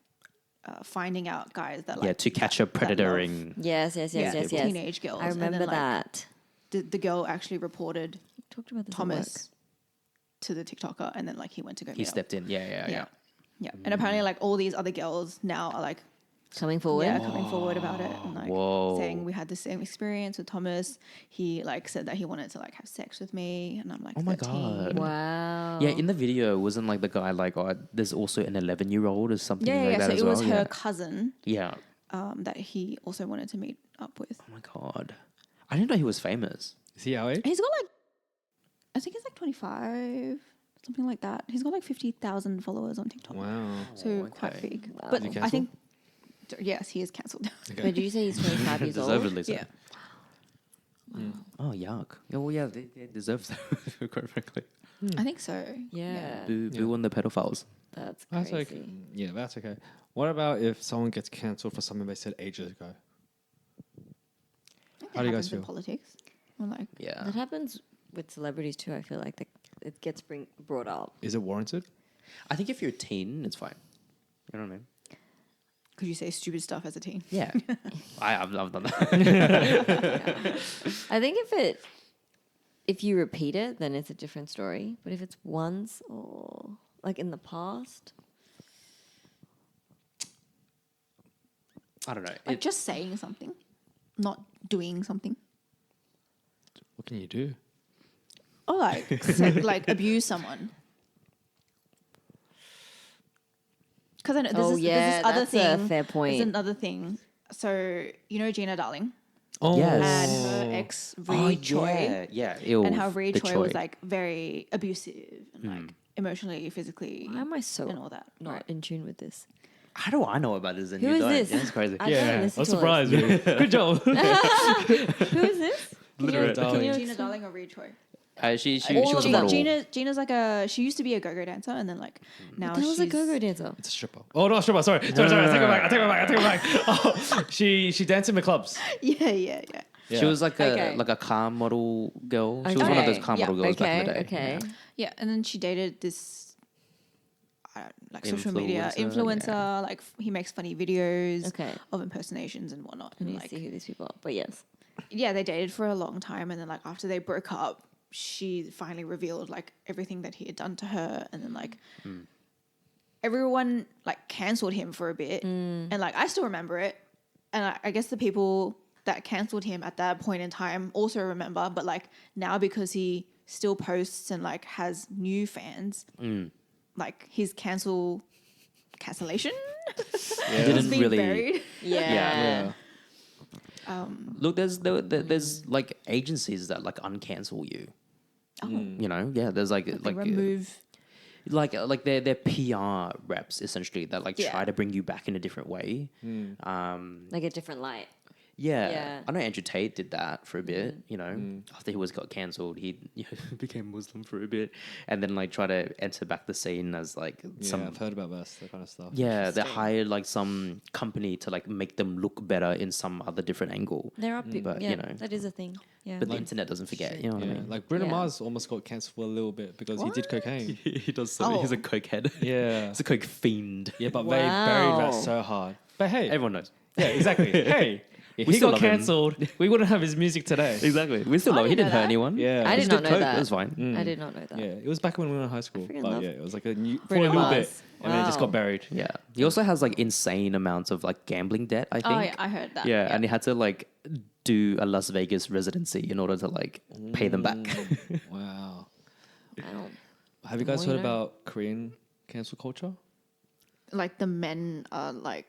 finding out guys that like Yeah, to catch a that predatoring. Yes, yes, yes, Yeah, yes, yes. teenage girls. I And then, remember like, that. the girl actually reported Talked about this at Thomas to the TikToker, and then like he went to go. He meet up. stepped in. Yeah. Yeah. And apparently, like all these other girls now are like Coming forward. Yeah, coming forward about it and like Whoa. saying we had the same experience with Thomas. He like said that he wanted to like have sex with me, and I'm like, Oh my 13. God. Wow. Yeah, in the video, wasn't like the guy like, oh, there's also an 11-year-old or something Yeah, like yeah. that So as it was well? her Yeah. cousin Yeah. that he also wanted to meet up with. Oh my God. I didn't know he was famous. Is he our age? He's got like, I think he's like 25, something like that. He's got like 50,000 followers on TikTok. Wow. So quite okay. big. Wow. But Is he I think, yes, he is cancelled. But did you say he's 25 years old? Deservedly so. Yeah. Oh, yuck. Oh, well, yeah, they deserve that, quite frankly. I think so. Yeah. Boo on the pedophiles. That's That's crazy. okay. Yeah, that's okay. What about if someone gets cancelled for something they said ages ago? How do you guys In feel? politics. Or like, Yeah. That happens with celebrities too. I feel like it gets brought up. Is it warranted? I think if you're a teen, it's fine. You know what I mean? could you say stupid stuff as a teen? Yeah. I've done that. I think if you repeat it, then it's a different story. But if it's once or like in the past, I don't know. Like just saying something, not doing something. What can you do? Or like, like abuse someone. Because I know there's this other that's thing. a fair point. There's another thing. So you know Gina Darling Oh, Yes. and her ex Reed Choi, Yeah. Ew, and how Reed the Choi was like very abusive and like emotionally, physically, Why am I so and all that. not Right. in tune with this? How do I know about this and Who you is don't? this? Yeah, it's crazy. I Yeah, don't I listen was to surprised. Really. Good job. Who is this? Literally. Gina Darling or Reed Choi? She All was a of model. them. Gina's like she used to be a go-go dancer, and then like now That was a she's go-go dancer. It's a stripper. Oh, no, stripper. Sorry. I take it back. Oh, she danced in the clubs. yeah. Yeah. She was like Okay. a car model girl. She was one of those car model girls back in the day. Okay. Yeah, and then she dated this like social media Influencer, influencer. Like he makes funny videos Okay. of impersonations and whatnot. I And need to like see who these people are. But yes. yeah, they dated for a long time, and then like after they broke up, she finally revealed like everything that he had done to her, and then like everyone like cancelled him for a bit, and like I still remember it, and I guess the people that cancelled him at that point in time also remember, but like now because he still posts and like has new fans, like his cancellation Didn't has been really buried. Yeah. look. There's like agencies that like uncancel you. You know, yeah. There's like They remove. like they're PR reps essentially that like Yeah. try to bring you back in a different way. Like a different light. Yeah. Yeah. I know Andrew Tate did that for a bit, you know. After he got cancelled, he became Muslim for a bit and then like try to enter back the scene as like Yeah, I've heard about that kind of stuff. yeah, they hired like some company to like make them look better in some other different angle. There are people. But, Yeah, you know. that is a thing. Yeah. But the internet doesn't forget, you know what I Yeah, mean? like Bruno Yeah. Mars almost got cancelled for a little bit because he did cocaine. he does so. Oh. He's a cokehead. Yeah. He's a coke fiend. Yeah, but they buried Wow. that so hard. But hey, Everyone knows. yeah, exactly. Hey, if We he still got love him. cancelled, we wouldn't have his music today. Exactly. We still I love him. He didn't didn't know hurt that. anyone. Yeah. I He did just not know coke. that. It was fine. I did not know that. Yeah, it was back when we were in high school. freaking But love yeah, it was like a new, for a Bruno little Mars. bit. And then it just Wow. got buried. Yeah. He also has like insane amounts of like gambling debt, I think. Oh yeah, I heard that. Yeah, and he had to like do a Las Vegas residency in order to like pay them back. Wow. Wow. Have you guys More you heard know. about Korean cancel culture? Like the men are like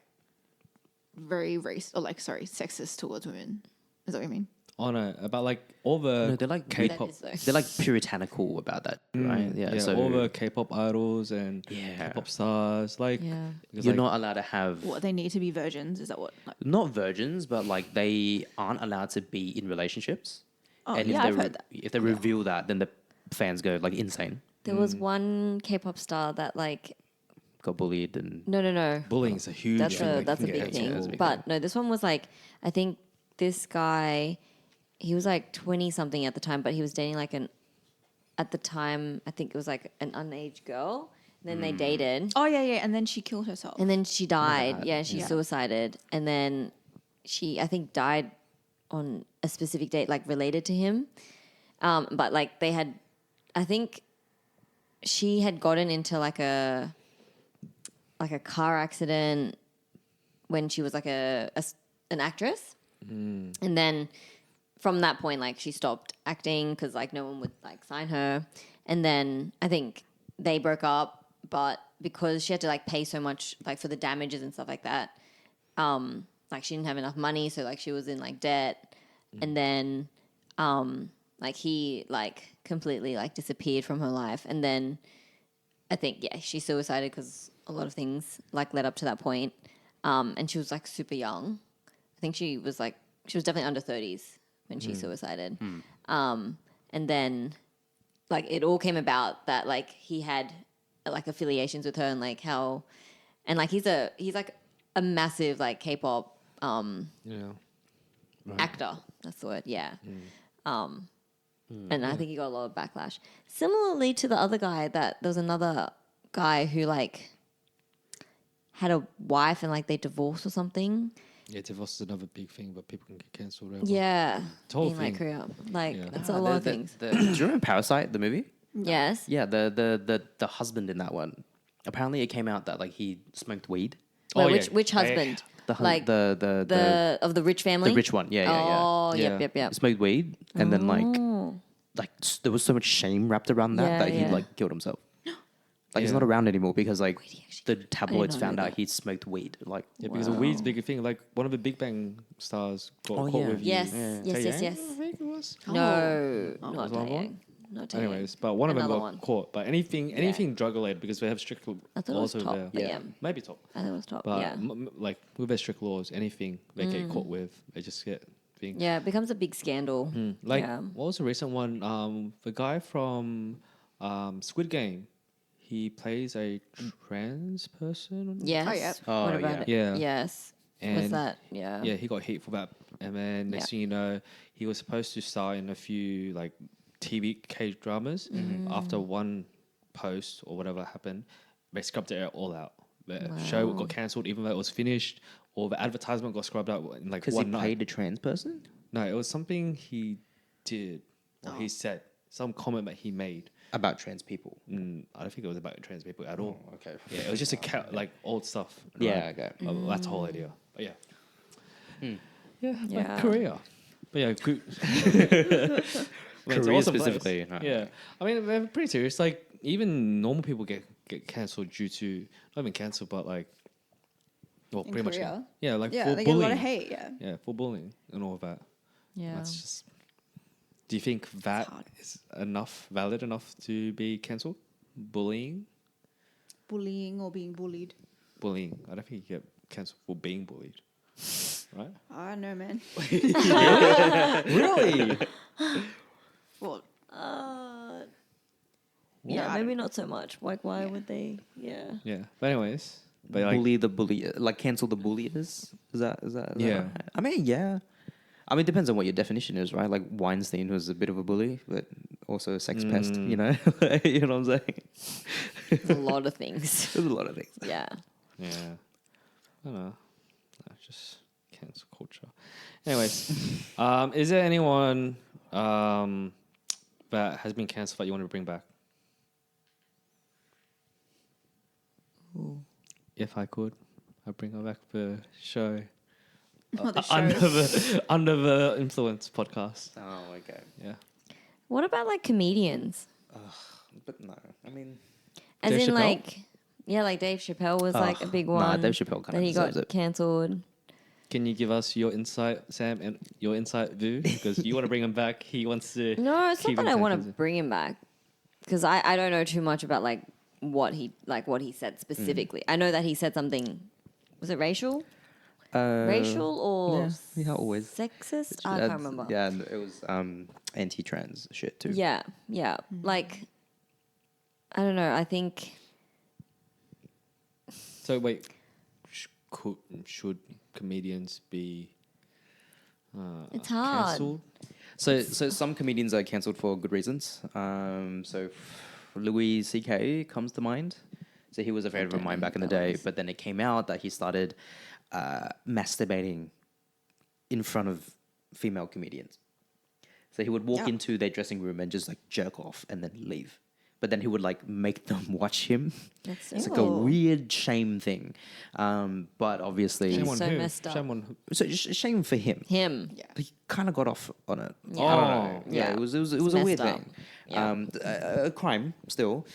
very sexist towards women. Is that what you mean? Oh no, about like all the No, they're like K-pop. That is though. They're like puritanical about that, right? Yeah. So all the K-pop idols and Yeah. K-pop stars, like Yeah. because, you're like, not allowed to have What they need to be virgins? Is that what? Like, not virgins, but like they aren't allowed to be in relationships. oh and yeah, if they I've heard that. if they reveal that, then the fans go like insane. There was one K-pop star that like Got bullied and no. bullying is a huge That's thing. a like, that's a you can big get thing. cancelled. But no, this one was like I think this guy he was like 20 something at the time, but he was dating like at the time I think it was like an unaged girl. And then they dated. Oh yeah, and then she killed herself. And then she died. God. Yeah, she suicided. And then she, I think, died on a specific date, like related to him. But like they had, I think she had gotten into like a car accident when she was like an actress, and then from that point, like she stopped acting because like no one would like sign her, and then I think they broke up, but because she had to like pay so much like for the damages and stuff like that, like she didn't have enough money, so like she was in like debt, and then like he like completely like disappeared from her life, and then I think she suicided because a lot of things like led up to that point, and she was like super young. I think she was definitely under 30s when she suicided, and then like it all came about that like he had like affiliations with her and like how, and like he's like a massive like K-pop actor. That's the word. Yeah. And I think he got a lot of backlash. Similarly to the other guy, that there was another guy who like had a wife and like they divorced or something. Yeah, divorce is another big thing, but people can get cancelled over. Yeah. It's a whole in like thing. Korea. Like Yeah. it's a lot of things. Do you remember Parasite, the movie? Yes. Yeah, the husband in that one. Apparently, it came out that like he smoked weed. Wait, yeah. which husband? Like The of the rich family? the rich one. Yeah. Oh, Yeah. yep. Smoked weed, and then like there was so much shame wrapped around that Yeah, that he yeah. like killed himself. Like he's Yeah. not around anymore because like the tabloids not know found out that. he smoked weed. Like Yeah, because the weed's a big thing. Like one of the Big Bang stars got Oh, caught yeah. with Yes. you. Yes, yes, Taeyang, yes. I think it was. No, Was not one more? Taeyang. Not Taeyang. Anyways, but one of them Another got one. caught. But anything drug related, because we have strict I thought it laws was over top, there. but yeah. Maybe top. I think it was top. But Yeah. like with their strict laws, anything they get caught with, they just get thing. Yeah, it becomes a big scandal. Like yeah. what was the recent one? The guy from Squid Game, he plays a trans person. Yes. Oh, yeah. What Oh, about it? yeah. Yes. Was And that? Yeah. Yeah, he got hit for that, and then next Yeah. thing you know, he was supposed to star in a few like TV K dramas. After one post or whatever happened, they scrubbed it all out. The show got cancelled, even though it was finished, or the advertisement got scrubbed out in like because he one night. played a trans person. No, it was something he did or he said, some comment that he made. About trans people. I don't think it was about trans people at all. Okay. Yeah, it was just like old stuff. Yeah, right? okay. That's the whole idea. But yeah. Yeah, Yeah. like Korea. But yeah, good. Korea specifically, no. Yeah. I mean, they're pretty serious. Like, even normal people get cancelled due to, not even cancelled, but like, well, In pretty Korea? much. Yeah, like Yeah, for they bullying. get a lot of hate. Yeah. Yeah, for bullying and all of that. Yeah. That's just. Do you think that hard. is valid enough to be cancelled? Bullying? Bullying or being bullied. Bullying. I don't think you get cancelled for being bullied. Right? I don't know, man. Really? Well, Yeah, I maybe not so much. Like, why would they? Yeah. Yeah. But anyways. But like, Bully the bully, like cancel the bulliers. Is that Yeah. right? I mean, yeah. I mean, it depends on what your definition is, right? Like Weinstein was a bit of a bully, but also a sex pest. You know, you know what I'm saying? There's a lot of things. There's a lot of things. Yeah. yeah. I don't know. Just cancel culture. Anyways, is there anyone that has been cancelled that you want to bring back? If I could, I'd bring her back the show. Or the Under the Influence podcast. Oh, okay. Yeah. What about like comedians? But no, I mean, As Dave in, Chappelle? like, yeah, like Dave Chappelle was like a big nah, one. Dave Chappelle kinda that he deserves got it. cancelled. Can you give us your insight, Sam, and your insight view? Because you want to bring him back. He wants to. No, it's not keep that him I want to cancelled. bring him back because I don't know too much about like what he said specifically. I know that he said something. Was it racial? Racial or yeah, always. sexist? I can't remember. Yeah, and it was anti-trans shit too. Yeah, yeah. Like, I don't know. I think So wait, should comedians be it's hard. cancelled? So some comedians are cancelled for good reasons. So Louis C.K. comes to mind. So he was a favorite of mine back in the day, but then it came out that he started masturbating in front of female comedians. So he would walk into their dressing room and just like jerk off and then leave but then he would like make them watch him. That's It's like a Ew. weird shame thing. But obviously, Shame on so who? messed up. Shame on who? so shame for him. him. Yeah. He kind of got off on it. Yeah. I don't know. Oh. Yeah, Yeah. it was It's a weird messed up. thing. Yeah. A crime still.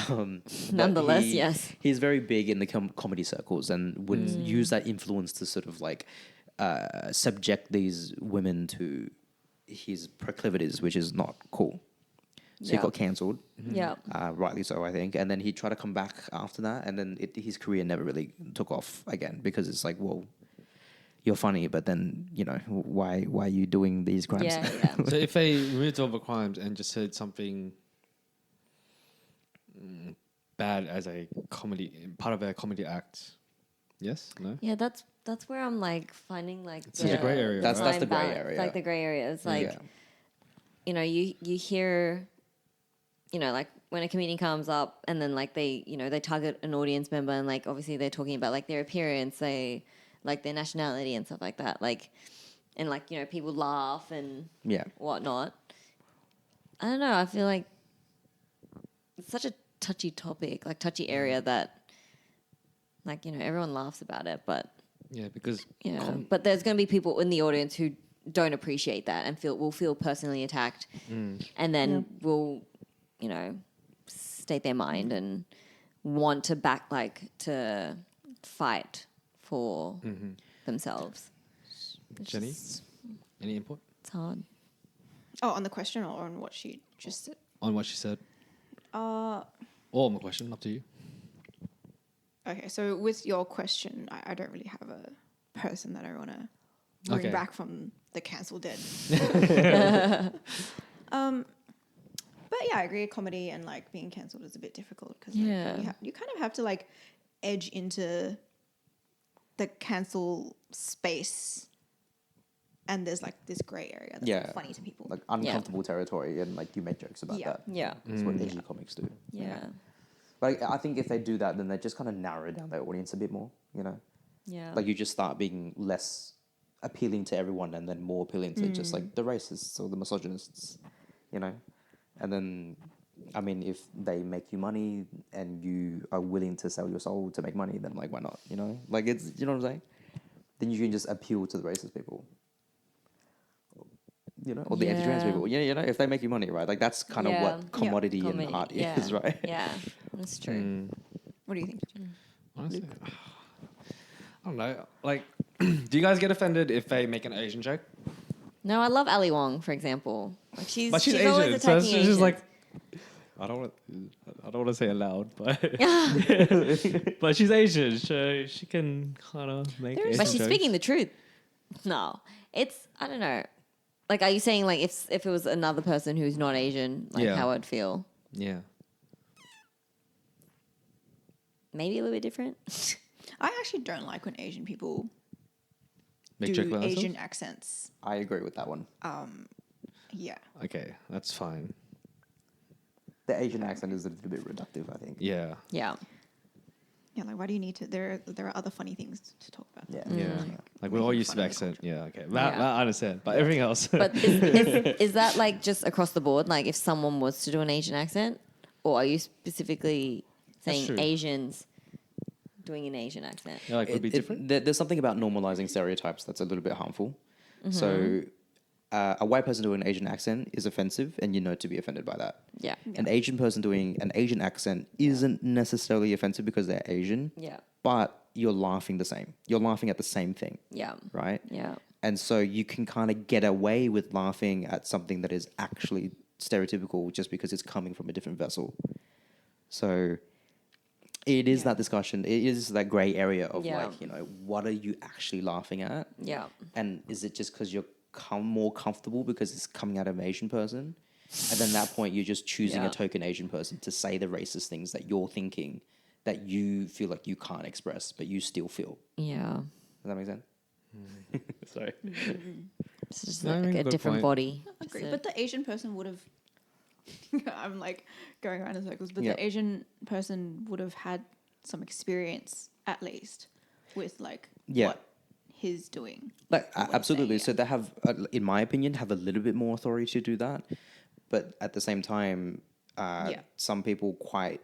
But Nonetheless, yes. He's very big in the comedy circles and would Mm. use that influence to sort of like subject these women to his proclivities, which is not cool. So he Yeah. got cancelled, Yeah. rightly so, I think. And then he tried to come back after that, and then his career never really took off again because it's like, well, you're funny, but then why are you doing these crimes? Yeah. Yeah. So if they removed all the crimes and just said something bad as a comedy, part of a comedy act, yes, no, Yeah, that's where I'm like finding like It's such a grey area, That's right? the grey fine balance. area. Like the grey area. It's like Yeah. you hear, like when a comedian comes up and then like they target an audience member and like obviously they're talking about like their appearance, they like their nationality and stuff like that. Like, and like, people laugh and Yeah. whatnot. I don't know. I feel like it's such a touchy topic, like touchy area that like, everyone laughs about it, but yeah, because but there's going to be people in the audience who don't appreciate that and will feel personally attacked and then will, state their mind and want to to fight for themselves. It's Jenny? just- any input it's hard. Oh, on the question or on what she just said? on what she said, or on the question, up to you. Okay, so with your question, I don't really have a person that I want to bring Okay. back from the cancel dead. But yeah, I agree. Comedy and like being cancelled is a bit difficult because Yeah. you kind of have to like edge into the cancel space, and there's like this grey area that's like, funny to people. Like uncomfortable territory, and like you make jokes about Yeah. that. Yeah. That's what Asian comics do. Yeah. But I think if they do that, then they just kind of narrow down their audience a bit more. Yeah. Like you just start being less appealing to everyone, and then more appealing to just like the racists or the misogynists. And then, I mean, if they make you money and you are willing to sell your soul to make money, then like why not? Like it's what I'm saying. Then you can just appeal to the racist people. Or the anti-trans Yeah. people. If they make you money, right? Like that's kind of Yeah. what commodity and Comedy. art Yeah. is, right? Yeah. That's true. What do you think? Honestly, I don't know. Like, do you guys get offended if they make an Asian joke? No, I love Ali Wong, for example. Like she's But she's always Asian, so attacking she's just like. Asians. I don't want to say it loud, but but she's Asian, so she can kind of make. Asian But she's jokes. speaking the truth. No, I don't know. Like, are you saying like if it was another person who's not Asian, like Yeah. how I'd feel? Yeah. Maybe a little bit different. I actually don't like when Asian people Make joke do about Asian themselves? accents. I agree with that one. Yeah. Okay, that's fine. The Asian accent is a little bit reductive, I think. Yeah. Yeah. Yeah, like why do you need to? There are other funny things to talk about. Yeah. Yeah. Like we're Making all used to fun the of the accent. Yeah. Okay. Yeah. That I understand, but everything else. But is that like just across the board? Like if someone was to do an Asian accent, or are you specifically saying true. Asians doing an Asian accent? Yeah, like would be different. There's something about normalizing stereotypes that's a little bit harmful. So a white person doing an Asian accent is offensive, and to be offended by that. Yeah. An Asian person doing an Asian accent isn't necessarily offensive because they're Asian, Yeah. but you're laughing the same. You're laughing at the same thing, Yeah. right? Yeah. And so you can kind of get away with laughing at something that is actually stereotypical just because it's coming from a different vessel. So it is that discussion. It is that gray area of Yeah. like, what are you actually laughing at? Yeah. And is it just because you're more comfortable because it's coming out of an Asian person? And then at that point, you're just choosing Yeah. a token Asian person to say the racist things that you're thinking that you feel like you can't express, but you still feel. Yeah. Does that make sense? Sorry. It's just No, I like think a good different point. body. Agree. Just a- But the Asian person would have. I'm like going around in circles, but Yeah. the Asian person would have had some experience at least with like Yeah. what he's doing. Like What he's absolutely. saying, So they have, in my opinion, have a little bit more authority to do that. But at the same time, Yeah. some people quite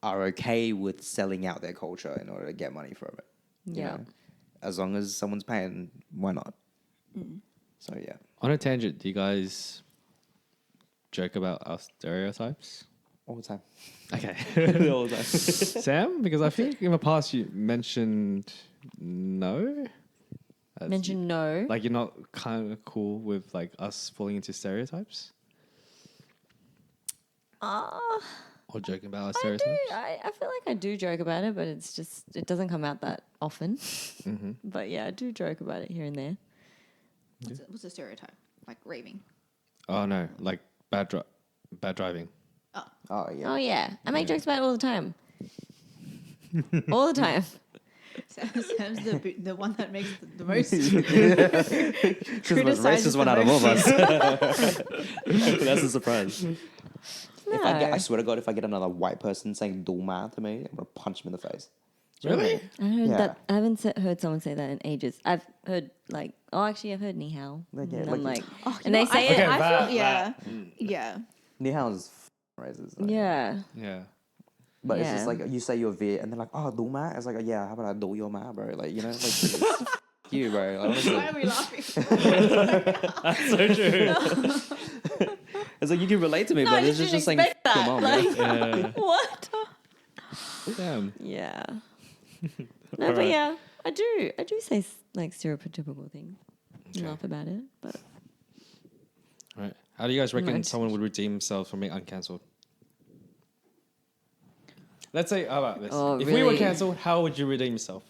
are okay with selling out their culture in order to get money from it. you Yeah. know? As long as someone's paying, why not? So yeah. On a tangent, do you guys joke about our stereotypes? All the time. Okay. All the time. Sam, because I think in the past you mentioned no. Mention no. Like you're not kind of cool with like us falling into stereotypes or joking about our I stereotypes. do. I feel like I do joke about it, but it's just it doesn't come out that often. But yeah, I do joke about it here and there. What's a stereotype? Like raving. Oh no, like bad driving. Oh yeah. Oh yeah, I make jokes about it all the time. All the time. Sam's the one that makes the most. She's the most racist one out of all of us. That's a surprise. If I swear to God, if I get another white person saying "dulma" to me, I'm gonna punch him in the face. Really? I heard Yeah. that. I haven't heard someone say that in ages. I've heard like, actually, I've heard ni hao, Like, yeah, and like- I'm like, Oh, and they say it. Okay, I that- feel, yeah. Ni hao is racist. Like, Yeah, Yeah. But it's just Yeah. like you say you're Viet, and they're like, "Oh, dulma." It's like, yeah, how about I do your ma, bro? Like, you know, like f- you, bro. Like, honestly. Why are we laughing? That's so true. It's like you can relate to me, but it's just saying expect "F your that. mom." Like, Yeah. what? Damn. Yeah. No, but yeah, I do say like stereotypical things. And Okay. laugh about it, but Right. How do you guys reckon Right. someone would redeem themselves from being uncancelled? Let's say, how about this? Oh, if we were really? cancelled, how would you redeem yourself?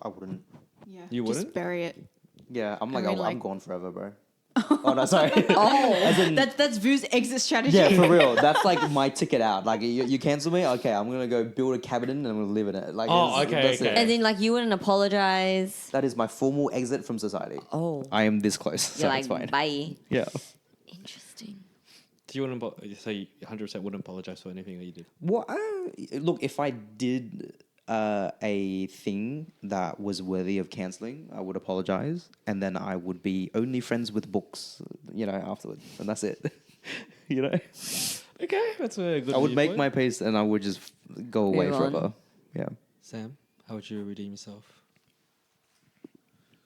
I wouldn't. Yeah. You Just wouldn't? bury it. Yeah, I'm like, mean, I'm like- gone forever, bro. Oh no, sorry. That's Vu's exit strategy. Yeah, for real. That's like my ticket out. Like you cancel me, okay, I'm gonna go build a cabin and I'm gonna live in it. Like, Oh, okay, that's okay. it. and then like you wouldn't apologize. That is my formal exit from society. Oh, I am this close, so you're it's like fine. bye. Yeah. Interesting. Do you wouldn't so you 100% wouldn't apologize for anything that you did? Well, look, if I did a thing that was worthy of cancelling, I would apologize, and then I would be only friends with books, afterwards, and that's it. Okay, that's a good I would make viewpoint. my peace, and I would just go away Move on. forever. Yeah. Sam, how would you redeem yourself?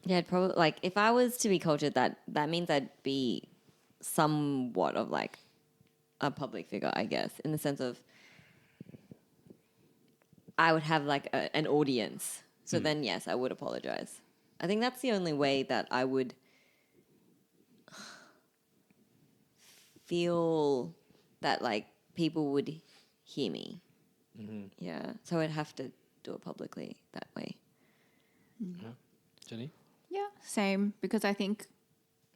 Yeah, I'd probably like if I was to be cultured, that means I'd be somewhat of like a public figure, I guess, in the sense of I would have like an audience. So then, yes, I would apologize. I think that's the only way that I would feel that like people would hear me. Yeah, so I'd have to do it publicly that way. Jenny? Yeah, same. Because I think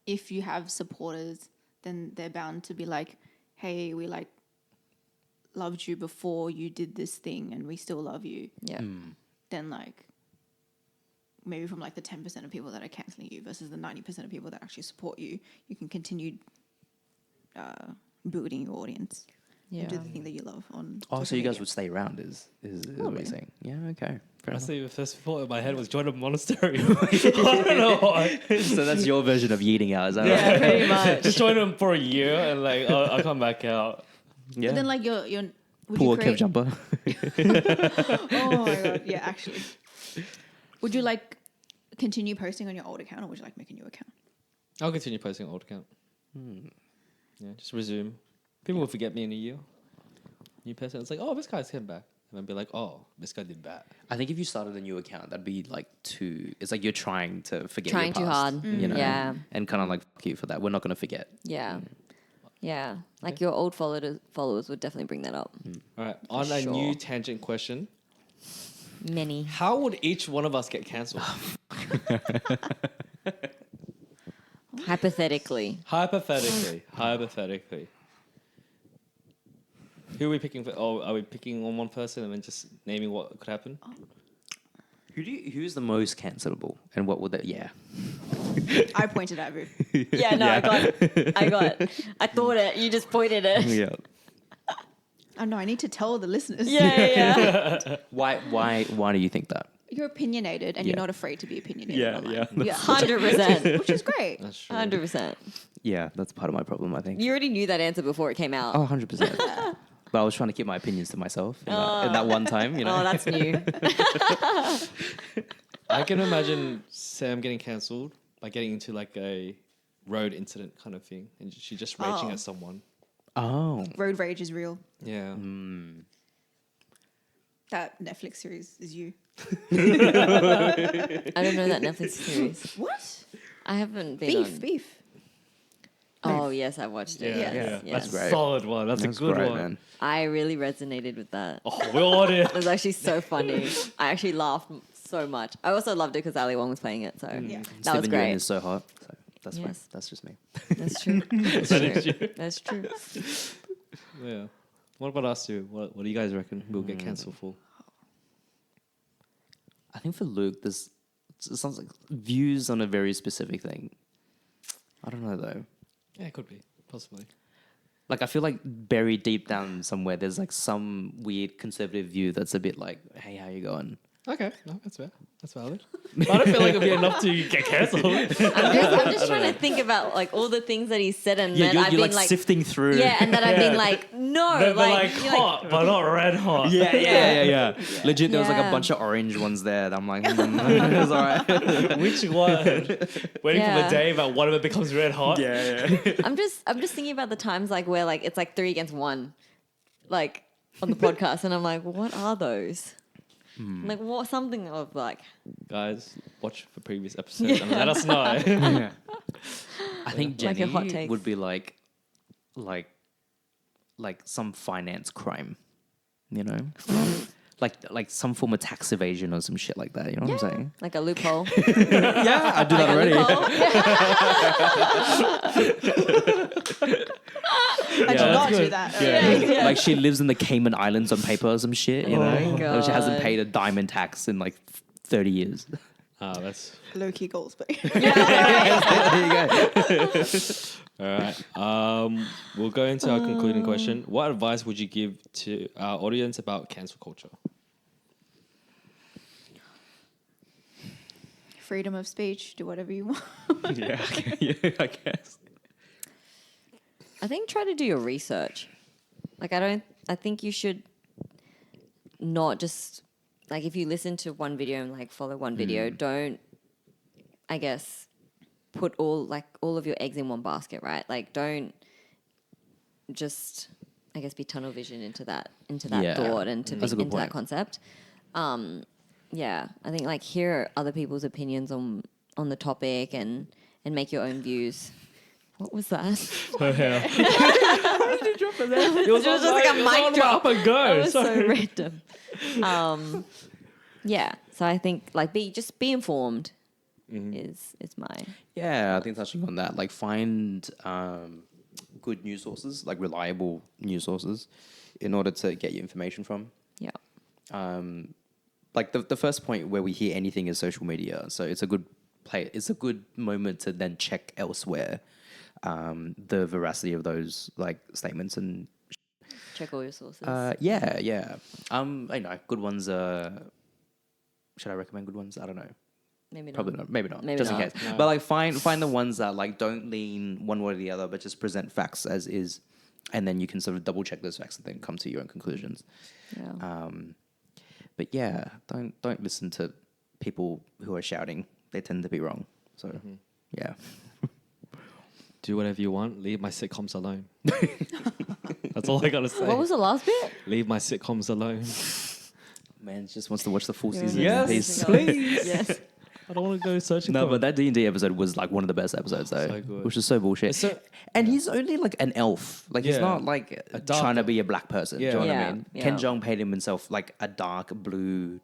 if you have supporters, then they're bound to be like, hey, we like loved you before you did this thing and we still love you. Yeah. Then like maybe from like the 10% of people that are cancelling you versus the 90% of people that actually support you, you can continue building your audience. Yeah. And do the thing that you love on Oh, so social you guys media. would stay around? Is what Probably. you're saying? Yeah. Okay. Fair enough. Honestly, the first thought in my head was join a monastery. I don't know why. So that's your version of yeeting out, is that right? Yeah, pretty much. Just join them for a year and like I'll come back out. Yeah. But then like your would Pull you a Kev create, jumper. oh my god, yeah, actually. Would you like continue posting on your old account or would you like make a new account? I'll continue posting on old account. Yeah, just resume. People will forget me in a year. New person, it's like, oh, this guy's came back. And then be like, oh, this guy did that. I think if you started a new account, that'd be like it's like you're trying to forget Trying your too past, hard. you know? Yeah. And kind of like, fuck you for that. We're not going to forget. Yeah. Yeah. Like your old followers would definitely bring that up. All right, on a sure. new tangent question. Many. How would each one of us get cancelled? Hypothetically. Hypothetically. Who are we picking for? Oh, are we picking on one person and then just naming what could happen? Who's the most cancelable? And what would that, yeah. I pointed at Vu. Yeah, no, I thought it. You just pointed it. Yeah. Oh no, I need to tell the listeners. Yeah. Why do you think that? You're opinionated and Yeah. you're not afraid to be opinionated. Yeah, online. yeah. Yeah. 100%. Which is great. That's true. 100%. Yeah, that's part of my problem, I think. You already knew that answer before it came out. Oh, 100%. But I was trying to keep my opinions to myself in that one time, you know. Oh, that's new. I can imagine Sam getting cancelled by getting into like a road incident kind of thing, and she's just raging Oh. at someone. Oh. Road rage is real. Yeah. That Netflix series is you. I don't know that Netflix series. What? I haven't been on. Beef. Oh, yes, I watched it. Yeah, Yes, yeah. That's yes. a solid one. That's a good great, one. man. I really resonated with that. Oh, we all did. It was actually so funny. I actually laughed so much. I also loved it because Ali Wong was playing it, so Yeah. that was Steven Yeun great. is so hot. So that's fine. Yes. That's just me. That's true. That's That is true. true. That's true. Yeah. What about us two? What do you guys reckon we'll get cancelled for? I think for Luke, it sounds like views on a very specific thing. I don't know though. Yeah, it could be. Possibly. Like I feel like buried deep down somewhere, there's like some weird conservative view that's a bit like, "Hey, how you going?" Okay. No, that's fair. That's valid. But I don't feel like it'll be enough to get cancelled. I'm just trying to think about like all the things that he said, and Yeah, then you're, I've you're been like like, sifting through. yeah, and then I've been Yeah. like, no, They're like you're hot, but not red hot. Yeah. Legit, there was like a Yeah. bunch of orange ones there. That I'm like, it was alright. Which one? Waiting for Yeah. the day that one of it becomes red hot. Yeah. I'm just thinking about the times like where like it's like 3 against 1, like on the podcast, and I'm like, what are those? Like what something of like Guys, watch the previous episode and let us know. I think Like Jenny a hot takes. would be like some finance crime, you know, like some form of tax evasion or some shit like that. You know what I'm saying? like a loophole. Yeah, I do that already. I did that's not do good. that. Yeah. Like she lives in the Cayman Islands on paper or some shit. You Oh know, my Or she hasn't God. paid a diamond tax in like 30 years. That's Low key goals, but There you go. all right. We'll go into our concluding question. What advice would you give to our audience about cancel culture? freedom of speech. Do whatever you want. Yeah, I guess. I think try to do your research. Like I think you should not just like if you listen to one video and like follow one video, don't I guess put all of your eggs in one basket, right? Like don't just I guess be tunnel vision into that Yeah. thought and to That's a be good into that point. concept. Yeah, I think like hear other people's opinions on the topic and make your own views. What was that? It was just like a mic drop. Up and go. That was so Sorry. random. Yeah, so I think like be informed is my Yeah, I think touching on that, like find good news sources, like reliable news sources, in order to get your information from. yeah. Like the first point where we hear anything is social media, so it's a good it's a good moment to then check elsewhere the veracity of those like statements and Check all your sources. yeah. I know good ones. Should I recommend good ones? I don't know. Maybe not. Probably not. Maybe not. Maybe just not. in case. No. But like find the ones that like don't lean one way or the other, but just present facts as is, and then you can sort of double check those facts and then come to your own conclusions. Yeah. But yeah, don't listen to people who are shouting. They tend to be wrong. So yeah. Do whatever you want. Leave my sitcoms alone. That's all I gotta say. What was the last bit? Leave my sitcoms alone. Man just wants to watch the full Yeah. season. Yes, in peace. please. Yes. I don't want to go searching No, for but that D&D episode was like one of the best episodes though, So good. which is so bullshit. It's so- and he's only like an elf. Like he's Yeah. not like A dark trying to elf. be a black person. Yeah. Do you know what Yeah, I mean? yeah. Ken Jeong painted himself like a dark blue,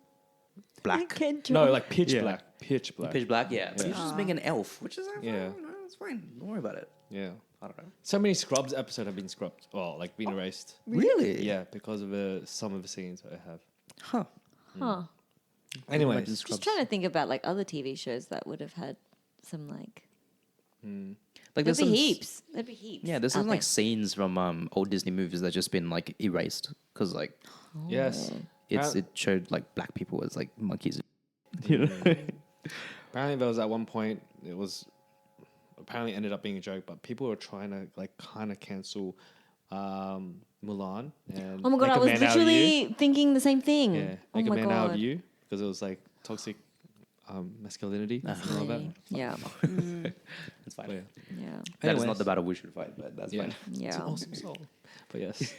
black, No, like pitch Yeah. black. Pitch black. pitch black. Yeah, but Yeah. he's just being an elf, which is like, Yeah. no, it's fine. Don't worry about it. Yeah. I don't know. So many Scrubs episodes have been scrubbed. Well, like been erased. Really? Yeah, because of some of the scenes that I have. Huh. Huh. Anyways, Imagine Just Scrubs. trying to think about like other TV shows that would have had some like Like there'd be some heaps. There'd be heaps. Yeah, there's out some like there. scenes from old Disney movies that just been like erased because like yes. it showed like black people as like monkeys. Apparently, there was at one point it was apparently ended up being a joke, but people were trying to like kind of cancel Mulan and Oh my god, Make I a was Man Out of You. literally thinking the same thing. Yeah, Oh Make a my Man Out of god. You because it was like toxic masculinity and all that. Yeah. It's fine. But yeah. Yeah. That is Anyways. not the battle we should fight, but that's Yeah. fine. It's Yeah. an awesome song. But yes.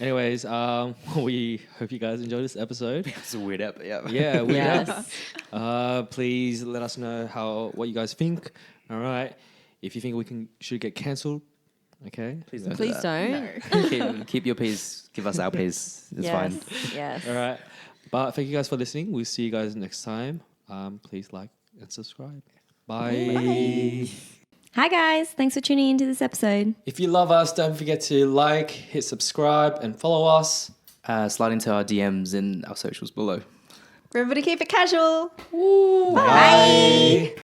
Anyways, we hope you guys enjoyed this episode. It's a weird app, yeah. Yeah, we Yes. please let us know what you guys think. All right. If you think we should get cancelled, okay. Please don't. Please do that. don't. Keep your peace. Give us our peace. It's Yes. fine. Yes. All right. But thank you guys for listening. We'll see you guys next time. Please like and subscribe. Bye. Hi guys, thanks for tuning into this episode. If you love us, don't forget to like, hit subscribe, and follow us. Slide into our DMs and our socials below. Remember to keep it casual. Bye.